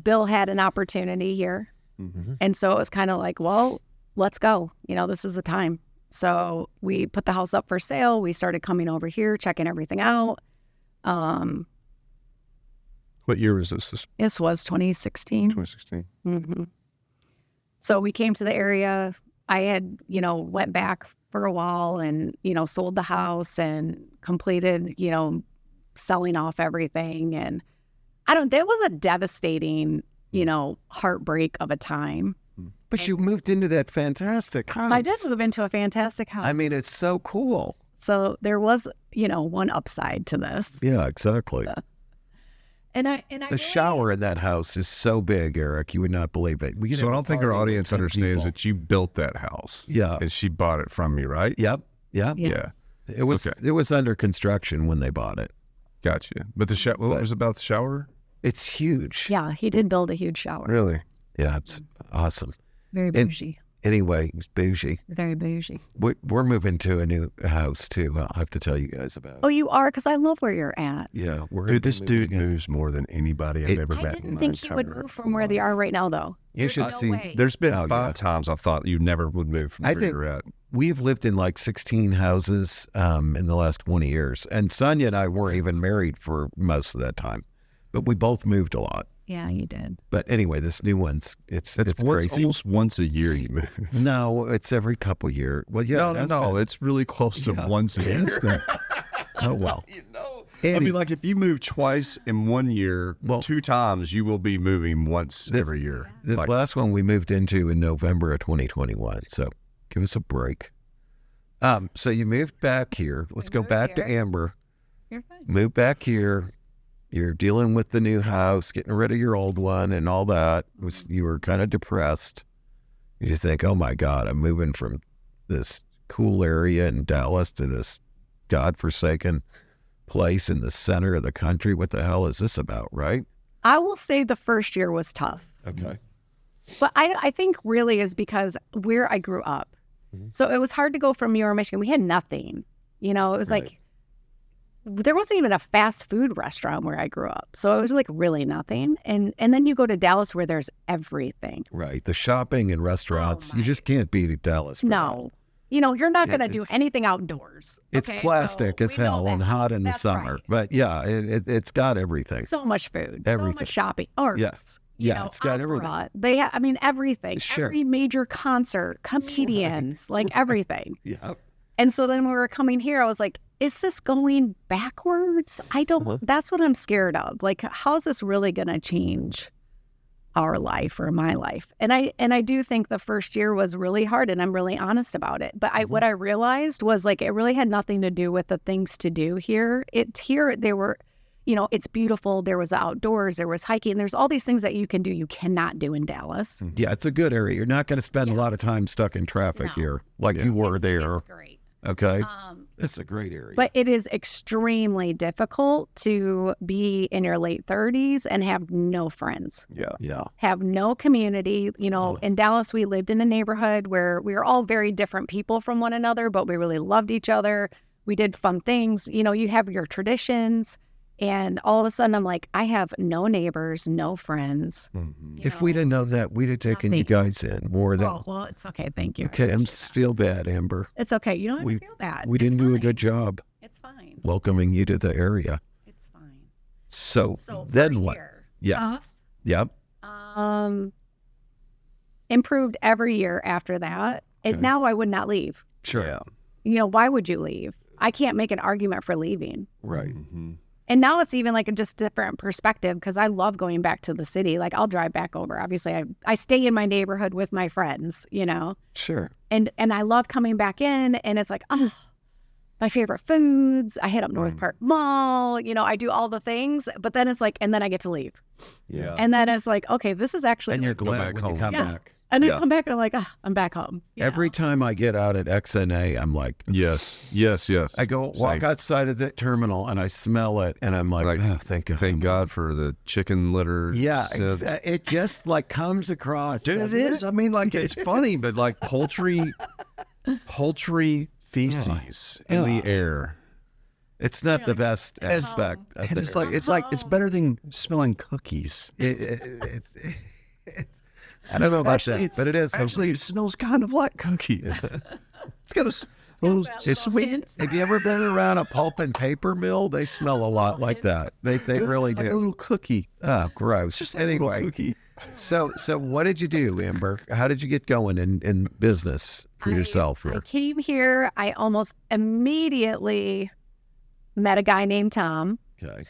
Bill had an opportunity here. Mm-hmm. And so it was kind of like, well, let's go. You know, this is the time. So we put the house up for sale. We started coming over here, checking everything out. What year was this? This was 2016. 2016. Mm-hmm. So we came to the area. I had, went back for a while and, sold the house and completed, selling off everything. And that was a devastating, heartbreak of a time. But you moved into that fantastic house. I did move into a fantastic house. I mean, it's so cool. So there was, one upside to this. Yeah, exactly. The shower in that house is so big, Eric. You would not believe it. So I don't think our audience understands that you built that house. Yeah. And she bought it from you, right? Yep. Yes. Yeah. It was under construction when they bought it. Gotcha. But what was about the shower? It's huge. Yeah, he did build a huge shower. Really? Yeah, it's awesome. Very bougie. Anyway, it's bougie. Very bougie. We're moving to a new house, too. I'll have to tell you guys about it. Oh, you are? Because I love where you're at. Yeah. Dude, this dude moves more than anybody I've ever met. I didn't think he would move from where they are right now, though. You should see. There's been 5 times I thought you never would move from where you're at. We've lived in like 16 houses in the last 20 years. And Sonia and I weren't even married for most of that time. But we both moved a lot. Yeah, you did. But anyway, this new one's, it's crazy. Almost once a year you move. No, it's every couple years. Well, yeah. No, it's really close to once a year. Oh, well. I mean, like if you move twice in 1 year, 2 times, you will be moving once every year. This last one we moved into in November of 2021. So give us a break. So you moved back here. Let's go back to Amber. You're fine. Move back here. You're dealing with the new house, getting rid of your old one and all that. You were kind of depressed. You think, oh my God, I'm moving from this cool area in Dallas to this godforsaken place in the center of the country. What the hell is this about, right? I will say the first year was tough. Okay. But I think really is because where I grew up. Mm-hmm. So it was hard to go from Muir, Michigan. We had nothing. It was like, there wasn't even a fast food restaurant where I grew up. So it was like really nothing. And then you go to Dallas where there's everything. Right. The shopping and restaurants, you just can't beat Dallas. No. You're not going to do anything outdoors. It's plastic as hell and hot in the summer. Right. But yeah, it's got everything. So much food. Everything. So much shopping. Arts. Yeah, it's got everything. They have, everything. Sure. Every major concert, comedians, like everything. Yeah. And so then when we were coming here, I was like, is this going backwards? That's what I'm scared of. Like, how is this really going to change our life or my life? And I do think the first year was really hard, and I'm really honest about it. But what I realized was like, it really had nothing to do with the things to do here. They were, it's beautiful. There was outdoors, there was hiking. There's all these things that you can do you cannot do in Dallas. Yeah, it's a good area. You're not going to spend a lot of time stuck in traffic here like you were there. It's great. Okay. It's a great area. But it is extremely difficult to be in your late 30s and have no friends. Yeah. Have no community. In Dallas, we lived in a neighborhood where we were all very different people from one another, but we really loved each other. We did fun things. You have your traditions. And all of a sudden, I'm like, I have no neighbors, no friends. If we'd have known that, we'd have taken you guys in more than. Oh, well, it's okay. Thank you. Okay, feel bad, Amber. It's okay. You don't have to feel bad. We didn't do a good job It's fine. welcoming you to the area. It's fine. So then what? Year, Yeah. tough. Yep. Improved every year after that. And now I would not leave. Sure. Yeah. You know, why would you leave? I can't make an argument for leaving. Right. And now it's even like a just different perspective because I love going back to the city. Like I'll drive back over. Obviously, I stay in my neighborhood with my friends, you know. Sure. And I love coming back in, and it's like, oh, my favorite foods. I hit up North Park Mall. You know, I do all the things, but then it's like, and then I get to leave. Yeah. And then it's like, okay, this is actually. And you're like, glad back when you home. come Yeah. back. and then Yeah. come back and I'm like, I'm back home. you Every know? time I get out at XNA, I'm like, Yes. I go walk Same. outside of the terminal and I smell it and I'm like, Like, oh, thank God. Thank God for the chicken litter. Yeah, scent. it just like comes across. Dude, it doesn't is. I mean, like, it's funny, but like poultry feces in the air. It's not the best aspect. And it's like it's better than smelling cookies. It's I don't know about that, but it is. Actually, it smells kind of like cookies. It's got a little. It's sweet. Have you ever been around a pulp and paper mill? They smell a lot like that. They really Like a do. little cookie. Oh, gross. Just like a little Anyway, cookie. so what did you do, Amber? How did you get going in business for yourself I here? came here. I almost immediately met a guy named Tom. Okay.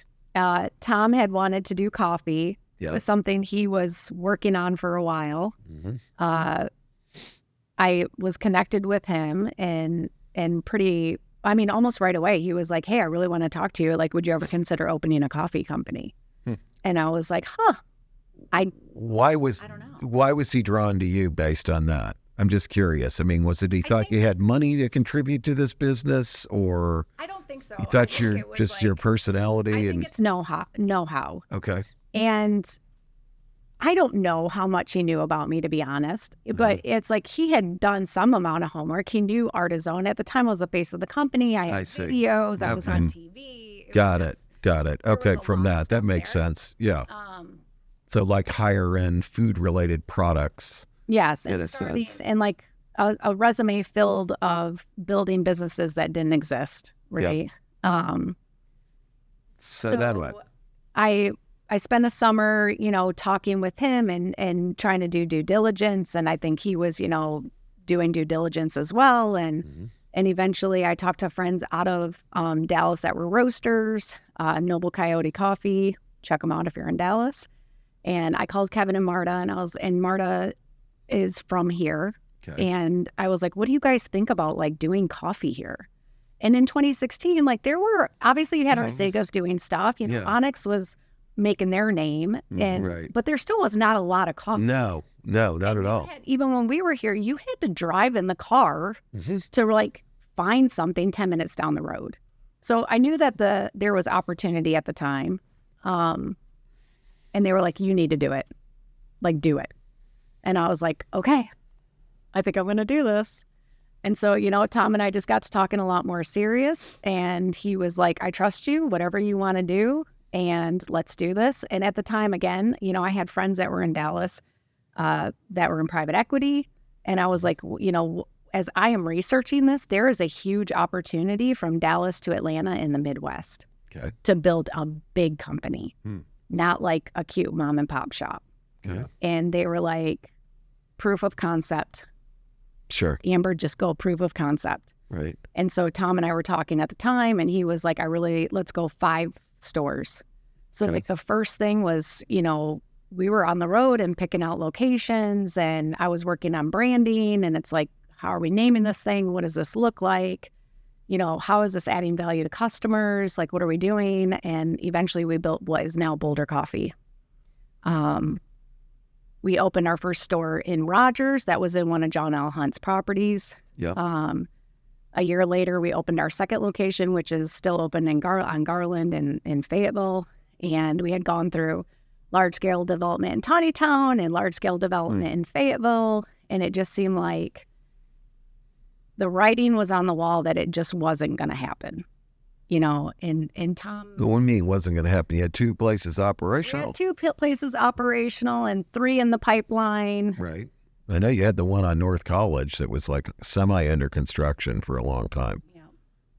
Tom had wanted to do coffee. It Yeah. was something he was working on for a while. I was connected with him and almost right away, he was like, hey, I really want to talk to you. Like, would you ever consider opening a coffee company? And I was like, Why was don't know. why was he drawn to you based on that? I'm just curious. I mean, was it he thought you had money to contribute to this business, or I don't think so. you thought your personality and it's know-how. okay, And I don't know how much he knew about me, to be honest, but it's like he had done some amount of homework. He knew Artisan. At the time, I was the face of the company. I had see. videos. I was Okay. on TV. got it. there Okay, was a from lot of that stuff makes there. sense. Yeah. Um, So like higher end food related products. yes. In And a starting, sense. and like a resume filled of building businesses that didn't exist, right? So then what? I spent a summer, talking with him and trying to do due diligence. And I think he was, doing due diligence as well. And eventually I talked to friends out of Dallas that were roasters, Noble Coyote Coffee. Check them out if you're in Dallas. And I called Kevin and Marta, and Marta is from here. Okay. And I was like, what do you guys think about like doing coffee here? And in 2016, like there were, obviously you had Arcegos doing stuff, Yeah. Onyx was making their name, and right. but there still was not a lot of coffee. No, not at all. Even when we were here, you had to drive in the car to like find something 10 minutes down the road. So I knew that there was opportunity at the time. And they were like, you need to do it. Like, do it. And I was like, okay, I think I'm going to do this. And so, Tom and I just got to talking a lot more serious. And he was like, I trust you, whatever you want to do, and let's do this. And at the time, again, I had friends that were in Dallas that were in private equity. And I was like, as I am researching this, there is a huge opportunity from Dallas to Atlanta in the Midwest Okay. to build a big company, not like a cute mom and pop shop. Okay. And they were like, proof of concept. Sure. Amber, just go proof of concept. Right. And so Tom and I were talking at the time, and he was like, let's go 5 stores. So Okay. like the first thing was, we were on the road and picking out locations, and I was working on branding, and it's like, how are we naming this thing? What does this look like? How is this adding value to customers? Like, what are we doing? And eventually we built what is now Boulder Coffee. We opened our first store in Rogers. That was in one of John L. Hunt's properties. Yeah. A year later, we opened our second location, which is still open on Garland in Fayetteville. And we had gone through large-scale development in Tawnytown and large-scale development in Fayetteville. And it just seemed like the writing was on the wall that it just wasn't going to happen. and Tom. The one meeting wasn't going to happen. You had 2 places We operational. had 2 places operational and 3 in the pipeline. Right. I know you had the one on North College that was like semi under construction for a long time. Yeah.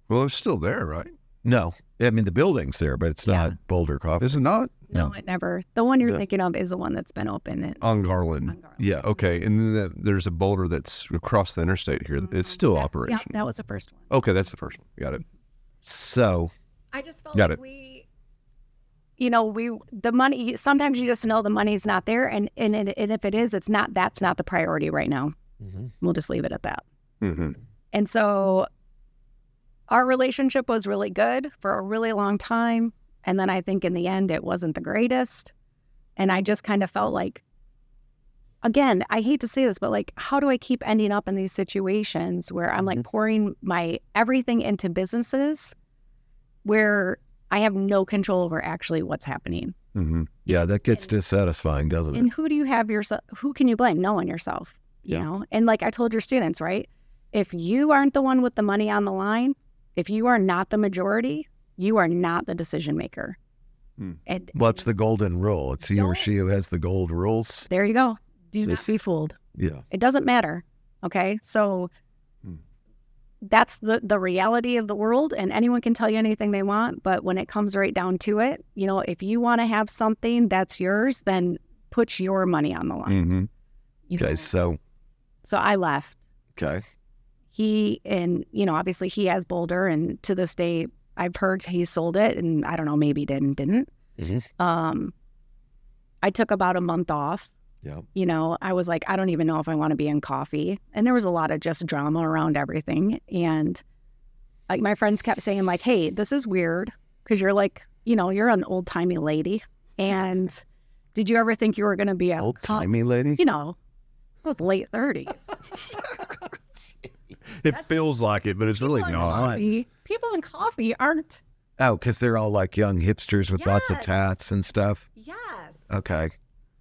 Well, it's still there, right? No, I mean the building's there, but it's not Boulder Coffee. Is it not? No, it never. The one you're thinking of is the one that's been open On Garland. Yeah. Okay, and then there's a Boulder that's across the interstate here. It's still Yeah, operational. that was the first one. Okay, that's the first one. Got it. So I just felt Got like it. the money, sometimes you just know the money's not there. And if it is, that's not the priority right now. We'll just leave it at that. Mm-hmm. And so our relationship was really good for a really long time. And then I think in the end, it wasn't the greatest. And I just kind of felt like, again, I hate to say this, but like, how do I keep ending up in these situations where I'm like pouring my everything into businesses where I have no control over actually what's happening? Mm-hmm. yeah, that gets dissatisfying, doesn't it? And who do you have yourself? Who can you blame? No one, yourself. You know? And like I told your students, right? If you aren't the one with the money on the line, if you are not the majority, you are not the decision maker. And What's the golden rule? It's he or Don't- she who has the gold rules. there you go. Do not This- be fooled. Yeah. It doesn't matter. Okay. So that's the reality of the world, and anyone can tell you anything they want. But when it comes right down to it, if you want to have something that's yours, then put your money on the line. Mm-hmm. you know? Okay. So I left. okay. Obviously he has Boulder, and to this day, I've heard he sold it, and I don't know, maybe didn't. I took about a month off. Yeah. I was like, I don't even know if I want to be in coffee. And there was a lot of just drama around everything. And like my friends kept saying like, hey, this is weird because you're like, you're an old timey lady. And did you ever think you were going to be a Old timey lady. those late 30s? It feels like it, but it's really People in not. coffee- People in coffee aren't. Oh, because they're all like young hipsters with lots of Yes. tats and stuff. Yes. Okay.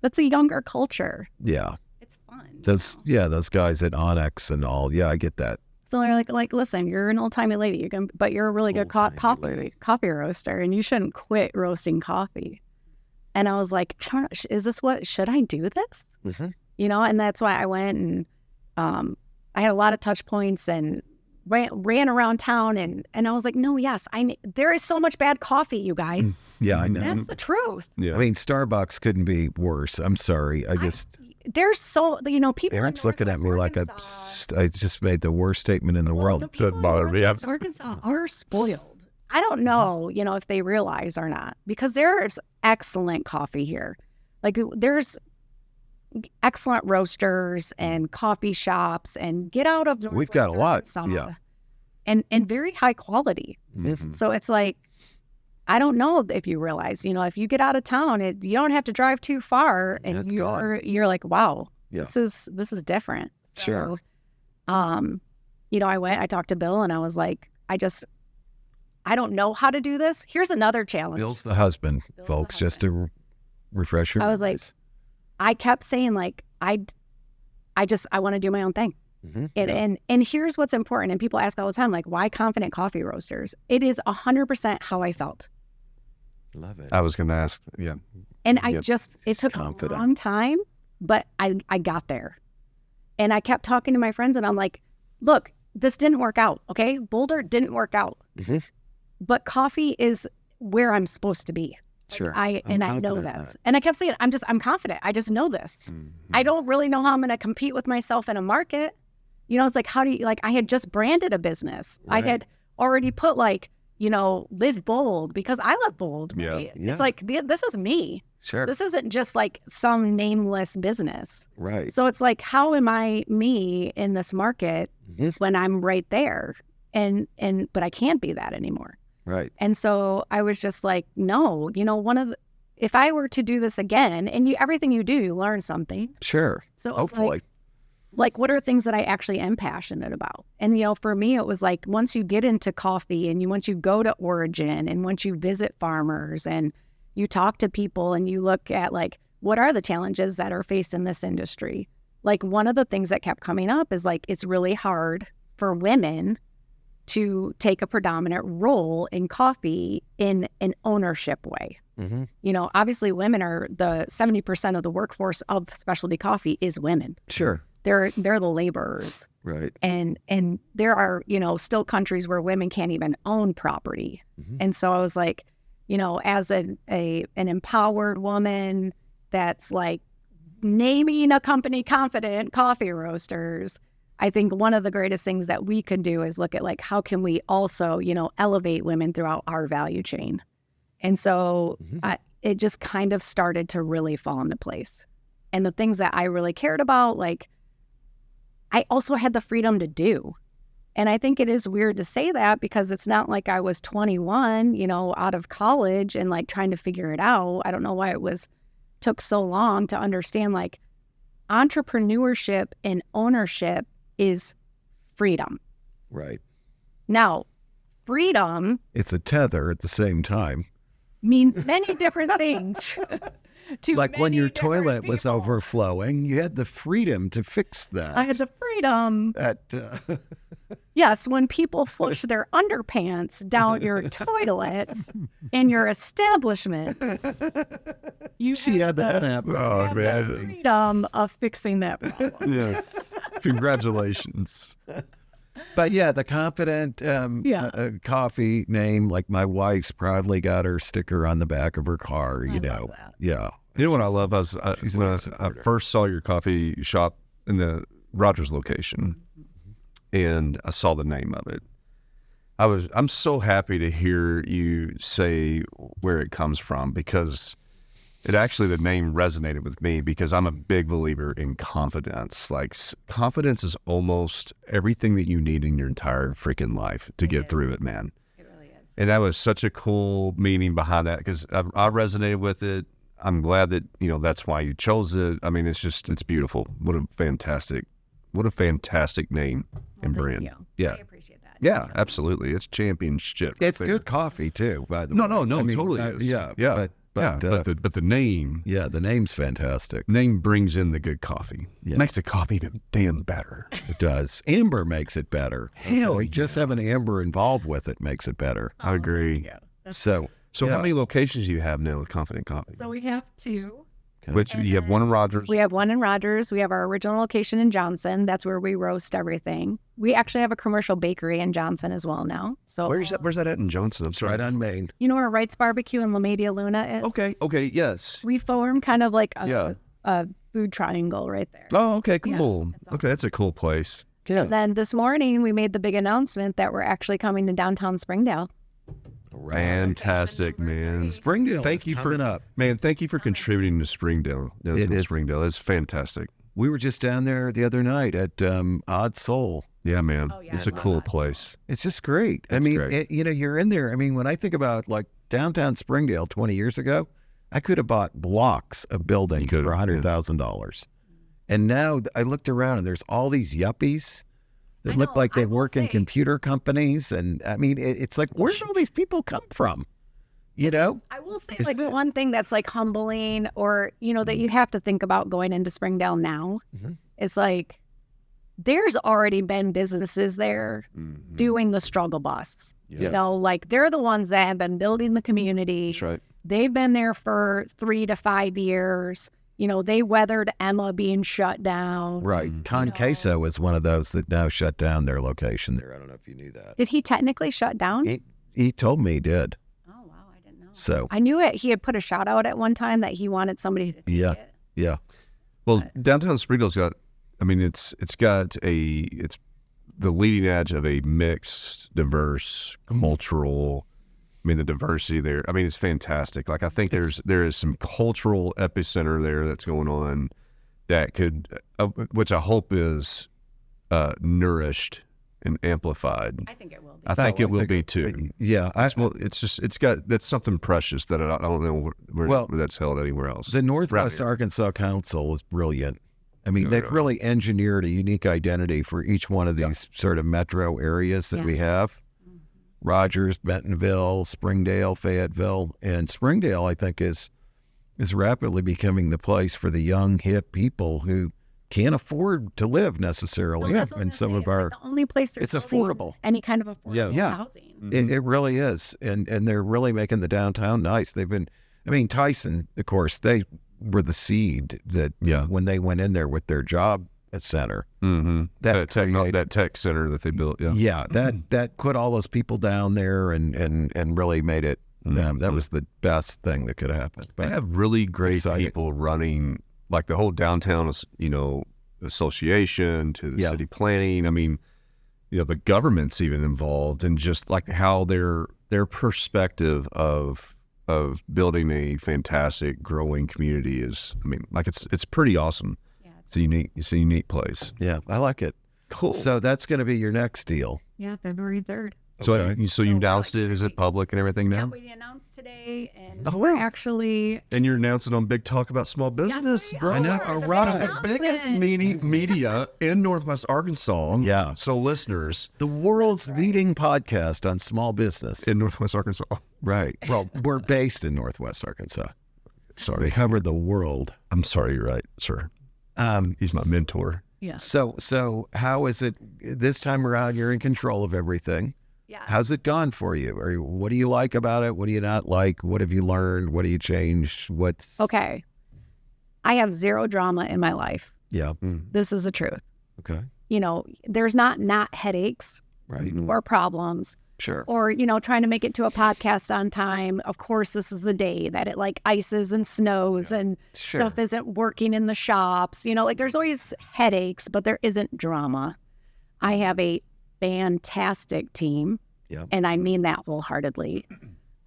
That's a younger culture. Yeah. It's fun. Those guys at Onyx and all. Yeah, I get that. So they're like, listen, you're an old timey lady. But you're a really good Old-timey lady. coffee roaster, and you shouldn't quit roasting coffee. And I was like, I don't know, should I do this? Mm-hmm. And that's why I went, and I had a lot of touch points and ran around town, and I was like, no, yes, there is so much bad coffee, you guys. Yeah, I know. That's the truth. Yeah. I mean, Starbucks couldn't be worse. I'm sorry. There's so, people. in Eric's looking at me like Northwest I just made the worst statement in the Well, world. the people Doesn't bother in me. Northwest Arkansas are spoiled. I don't know, if they realize or not, because there's excellent coffee here. Like there's excellent roasters and coffee shops, and get out of We've got a lot, Northwest Arkansas, yeah. and very high quality. Mhm. So it's like, I don't know if you realize, if you get out of town, you don't have to drive too far, and It's gone. you're like, wow, Yeah. this is different. Sure. So, I talked to Bill, and I was like, I don't know how to do this. Here's another challenge. Bill's the husband, Bill's the folks, just to refresh your I was like, memories. I kept saying like, I want to do my own thing. Mhm. And here's what's important. And people ask all the time, like, why confident coffee roasters? It is 100% how I felt. Love it. I was going to ask. Yeah. And Yep. it took confident. a long time, but I got there. And I kept talking to my friends, and I'm like, look, this didn't work out. Okay. Boulder didn't work out, Mhm. but coffee is where I'm supposed to be. Sure. I I'm know confident in this. that. And I kept saying, I'm confident. I just know this. I don't really know how I'm going to compete with myself in a market. It's like, how do you, like, I had just branded a business. Right. I had already put live bold, because I live bold. Yeah. Right? Yeah. It's like, this is me. Sure. This isn't just like some nameless business. Right. So it's like, how am I me in this market Mhm. when I'm right there? But I can't be that anymore. Right. And so I was just like, no, if I were to do this again, and everything you do, you learn something. Sure. So it was Hopefully. like, what are things that I actually am passionate about? And, for me, it was like, once you get into coffee, and once you go to Origin, and once you visit farmers, and you talk to people, and you look at like, what are the challenges that are faced in this industry? Like, one of the things that kept coming up is like, it's really hard for women to take a predominant role in coffee in an ownership way. You know, obviously women are the 70% of the workforce of specialty coffee is women. Sure. They're the laborers. Right. And there are, you know, still countries where women can't even own property. And so I was like, you know, as an empowered woman that's like naming a company Confident Coffee Roasters, I think one of the greatest things that we could do is look at like, how can we also, you know, elevate women throughout our value chain? And so it just kind of started to really fall into place. And the things that I really cared about, like, I also had the freedom to do. And I think it is weird to say that because it's not like I was 21, you know, out of college and like trying to figure it out. I don't know why took so long to understand like entrepreneurship and ownership is freedom. Right. Now, freedom It's a tether at the same time. means many different things. To Like when many your different toilet was people. overflowing, you had the freedom to fix that. I had the freedom. Yes, when people flush their underpants down your toilet in your establishment, you see how that happened. Oh, have the man. freedom of fixing that problem. Yes. Congratulations. But yeah, the Confident coffee name, like my wife's proudly got her sticker on the back of her car, you know. love that. Yeah. You know what I love? She's a When big I supporter. first saw your coffee shop in the Rogers location, and I saw the name of it. I'm so happy to hear you say where it comes from, because it actually, the name resonated with me because I'm a big believer in confidence. Like confidence is almost everything that you need in your entire freaking life to get through it, man. It really is. And that was such a cool meaning behind that, because I resonated with it. I'm glad that, you know, that's why you chose it. I mean, it's beautiful. What a fantastic name and brand. You. Yeah. I appreciate that. Yeah, absolutely. It's championship. It's right there. good coffee too, by the way. No, I mean, totally is. Yeah. Yeah. But the name the name's fantastic. brings in the good coffee. Yeah. Makes the coffee even damn better. It does. Amber makes it better. Hell, Just having amber involved with it makes it better. I agree. Yeah. So So yeah. how many locations do you have now with Confident Coffee? So we have two. Which you have one in Rogers. We have one in Rogers. We have our original location in Johnson. That's where we roast everything. We actually have a commercial bakery in Johnson as well now. So Where's that at in Johnson? I'm it's sorry. right on Main. you know where Wright's Barbecue in La Media Luna is? Okay, yes. We form kind of like Yeah. a food triangle right there. Oh, okay, cool. Yeah, it's awesome. Okay, that's a cool place. Yeah. And then this morning we made the big announcement that we're actually coming to downtown Springdale. Fantastic, man. Springdale. Thank is you for coming up. Man, thank you for contributing to Springdale. It is. Springdale. It's fantastic. We were just down there the other night at Odd Soul. Yeah, man. Oh, yeah, It's I a love cool that. place. It's just great. I It's mean, great. you're in there. I mean, when I think about like downtown Springdale 20 years ago, I could have bought blocks of buildings could've, for $100,000. And now I looked around and there's all these yuppies that I look know, like they I will work in say- computer companies. And I mean, it's like, where did all these people come from? You know? I will say, Isn't like, it? one thing that's like humbling, or you know, that you have to think about going into Springdale now, is like, there's already been businesses there doing the struggle bus. You Yes. know, like they're the ones that have been building the community. That's right. They've been there for 3 to 5 years. You know, they weathered Emma being shut down. Right. Con Queso is one of those that now shut down their location there. I don't know if you knew that. Did he technically shut down? He told me he did. Oh, wow, I didn't know. So, I knew it. He had put a shout out at one time that he wanted somebody to take Yeah. it. yeah. Well, downtown Springdale's got, I mean, it's the leading edge of a mixed, diverse, cultural. I mean, the diversity there. I mean, it's fantastic. Like, I think there is some cultural epicenter there that's going on that could, which I hope is nourished and amplified. I think it will be. I think it will be too. Yeah. That's something precious that I don't know where that's held anywhere else. The Northwest Right. Arkansas Council is brilliant. I mean, they've really engineered a unique identity for each one of these sort of metro areas that we have. Rogers, Bentonville, Springdale, Fayetteville. And Springdale, I think, is rapidly becoming the place for the young, hip people who can't afford to live necessarily in some of our. Like the only place it's there's affordable. any kind of affordable Yeah. housing. It really is, and they're really making the downtown nice. They've been, I mean, Tyson, of course, they were the seed that when they went in there with their job center, that tech center that they built. that put all those people down there and really made it. That was the best thing that could happen. But they have really great people running, like the whole downtown, association to the city planning. I mean, the government's even involved, and just like how their perspective of building a fantastic growing community is, I mean, like it's pretty awesome. Yeah, it's a unique place. Yeah, I like it. Cool. So that's going to be your next deal. Yeah, February 3rd. So you announced it? Is it public and everything now? Yeah, we announced today, and we're actually... And you're announcing on Big Talk About Small Business, bro. I know. The biggest media in Northwest Arkansas. Yeah. So listeners. The world's leading podcast on small business. In Northwest Arkansas. Right. Well, we're based in Northwest Arkansas. Sorry. We cover the world. I'm sorry, you're right, sir. He's my mentor. Yeah. So how is it this time around? You're in control of everything. Yes. How's it gone for you? Or what do you like about it? What do you not like? What have you learned? What do you change? Okay. I have zero drama in my life. Yeah. This is the truth. Okay. There's not headaches Right. or problems. Sure. Or, trying to make it to a podcast on time. Of course, this is the day that it like ices and snows and stuff isn't working in the shops. There's always headaches, but there isn't drama. I have a fantastic team. Yeah. And I mean that wholeheartedly.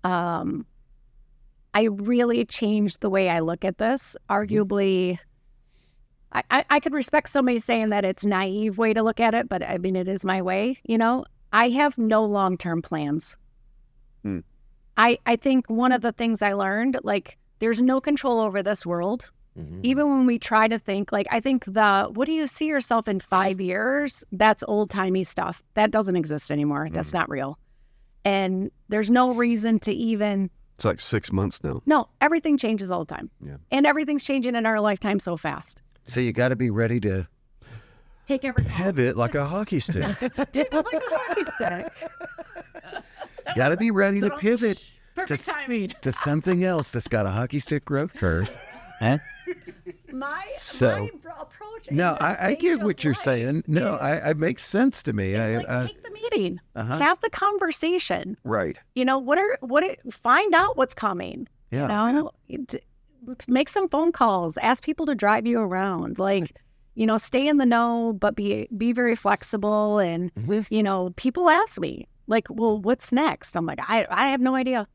I really changed the way I look at this. Arguably, I could respect somebody saying that it's naive way to look at it, but I mean, it is my way, I have no long-term plans. I think one of the things I learned, like, there's no control over this world. Even when we try to think, like, I think what do you see yourself in 5 years? That's old-timey stuff. That doesn't exist anymore. That's not real. And there's no reason to even... It's like 6 months now. No, everything changes all the time. Yeah. And everything's changing in our lifetime so fast. So you got to be ready to... Take every pivot like a hockey stick. Pivot like a hockey stick. Got to be ready to pivot. Perfect timing. To something else that's got a hockey stick growth curve. Huh? My approach. No, I get what you're saying. No, it makes sense to me. Take the meeting, have the conversation. Right. Find out what's coming. Yeah. Make some phone calls. Ask people to drive you around. Stay in the know, but be very flexible. And people ask me, like, well, what's next? I'm like, I have no idea.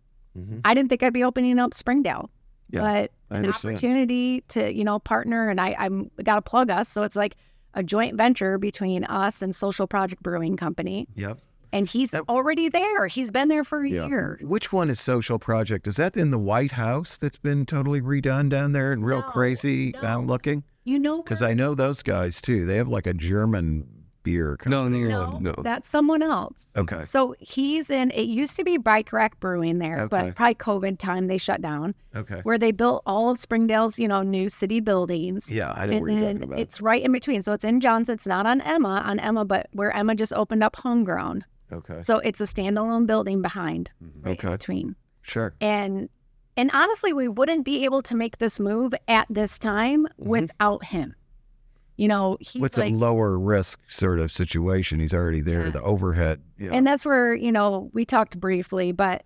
I didn't think I'd be opening up Springdale. Yeah, but an opportunity to, partner, and I'm got to plug us. So it's like a joint venture between us and Social Project Brewing Company. Yep. And he's already there. He's been there for a year. Which one is Social Project? Is that in the White House that's been totally redone down there and real crazy looking? Because I know those guys too. They have like a German beer company. No. That's someone else. Okay. So he's it used to be Bike Rack Brewing there, but probably COVID time they shut down. Okay. Where they built all of Springdale's, new city buildings. Yeah, I know what you're talking about. It's right in between. So it's in Johnson. It's not on Emma, but where Emma just opened up Homegrown. Okay. So it's a standalone building behind, right in between. Sure. And honestly, we wouldn't be able to make this move at this time without him. He's with a lower risk sort of situation. He's already there, the overhead. Yeah. And that's where, we talked briefly, but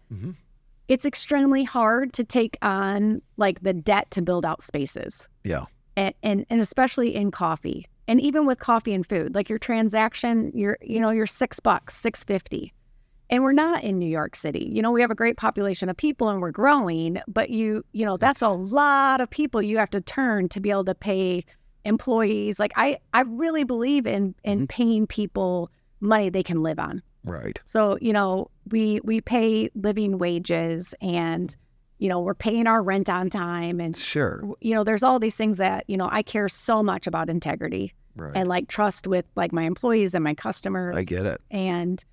it's extremely hard to take on like the debt to build out spaces. Yeah. And especially in coffee. And even with coffee and food, like your transaction, you're $6, $6.50. And we're not in New York City. We have a great population of people and we're growing, but that's a lot of people you have to turn to be able to pay employees. Like I really believe in paying people money they can live on. Right. So, we pay living wages and, we're paying our rent on time. And, there's all these things that, I care so much about integrity and like trust with like my employees and my customers. I get it. And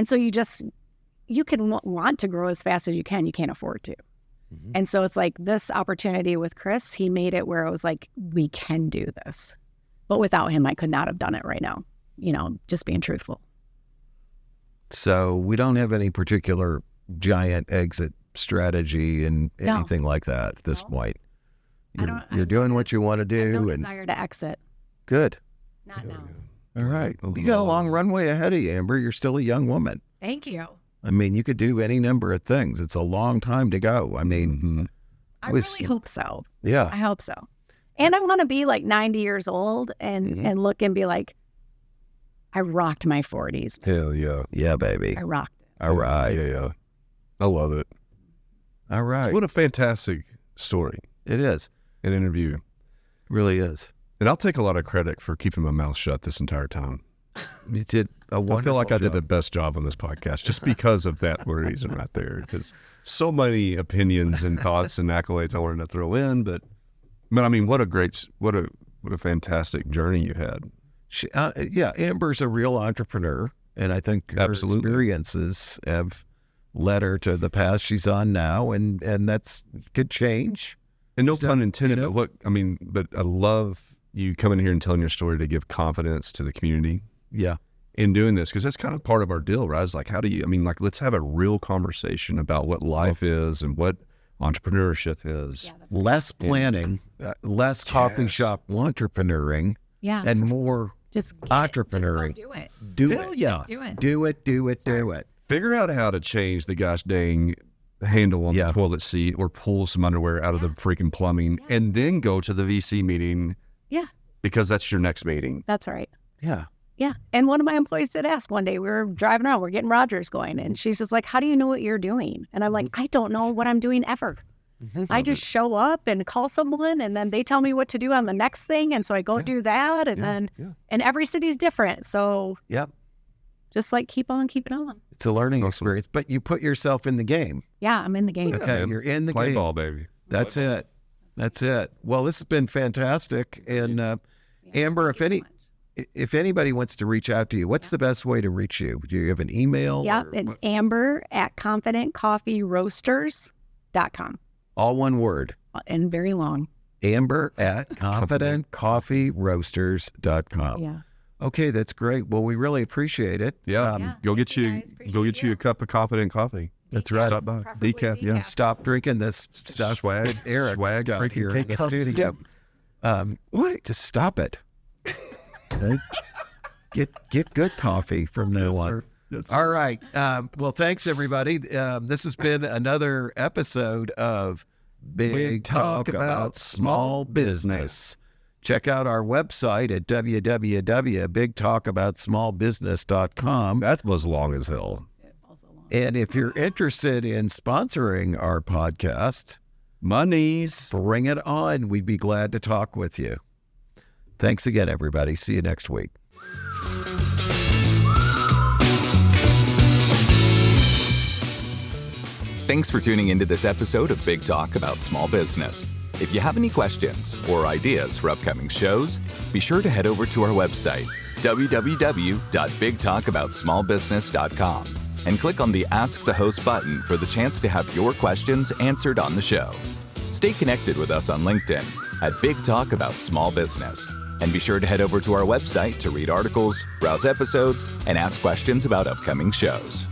so you can want to grow as fast as you can. You can't afford to. And so it's like this opportunity with Chris, he made it where it was like, we can do this. But without him, I could not have done it right now. Just being truthful. So we don't have any particular giant exit strategy and No. anything like that at this point. I You're doing what you want to I have do, no and desire to exit. good. Not now. All right. You got a long runway ahead of you, Amber. You're still a young woman. Thank you. I mean, you could do any number of things. It's a long time to go. I mean, I really hope so. yeah. I hope so. And I want to be like 90 years old and look and be like, I rocked my 40s. Hell yeah. Yeah, baby. I rocked it. All right. Yeah. I love it. All right. What a fantastic story It is. and interview. It really is. And I'll take a lot of credit for keeping my mouth shut this entire time. You did a wonderful I feel like I did job. the best job on this podcast just because of that reason right there. Because so many opinions and thoughts and accolades I wanted to throw in, but I mean, what a fantastic journey you had. Yeah, Amber's a real entrepreneur, and I think her Absolutely. experiences have led her to the path she's on now, and that's could change. And no pun intended, but I love you coming here and telling your story to give confidence to the community Yeah. in doing this, because that's kind of part of our deal, right? It's like, let's have a real conversation about what life is and what entrepreneurship is. Yeah, Less planning, less coffee shop entrepreneuring, yeah. and more Just entrepreneuring. Just go do it. Do Hell it. yeah. Just do it. Do it. Figure out how to change the gosh dang handle on Yeah. the toilet seat or pull some underwear out of the freaking plumbing and then go to the VC meeting. Yeah. Because that's your next meeting. That's right. Yeah. Yeah. And one of my employees did ask one day, we were driving around, we're getting Rogers going. And she's just like, how do you know what you're doing? And I'm like, I don't know what I'm doing ever. I just show up and call someone and then they tell me what to do on the next thing. And so I go do that. And and every city's different. So Yep. just like keep on keeping on. It's a learning Awesome. experience, but you put yourself in the game. Yeah. I'm in the game. Okay. man. You're in the Play game. ball, baby. That's it. That's it. Well, this has been fantastic. And Amber, if anybody wants to reach out to you, what's the best way to reach you? Do you have an email? Yeah. or It's what? Amber at confidentcoffeeroasters.com. All one word. And very long. Amber at confidentcoffeeroasters.com. Yeah. Okay, that's great. Well, we really appreciate it. Yeah. Yeah, Go thank get you you guys. Appreciate go get you you. a cup of confident coffee. That's right. Stop by. Preferably Decaf, yeah. decaf. Stop drinking this stuff. Swag. that Eric Swag. got Freaking here in the K-cups. studio. What? Just stop it. Okay? Get good coffee from now on. All right. Well, thanks, everybody. This has been another episode of Big Talk About Small Business. Check out our website at www.bigtalkaboutsmallbusiness.com. That was long as hell. And if you're interested in sponsoring our podcast, Monies. bring it on. We'd be glad to talk with you. Thanks again, everybody. See you next week. Thanks for tuning into this episode of Big Talk About Small Business. If you have any questions or ideas for upcoming shows, be sure to head over to our website, www.bigtalkaboutsmallbusiness.com, and click on the Ask the Host button for the chance to have your questions answered on the show. Stay connected with us on LinkedIn at Big Talk About Small Business. And be sure to head over to our website to read articles, browse episodes, and ask questions about upcoming shows.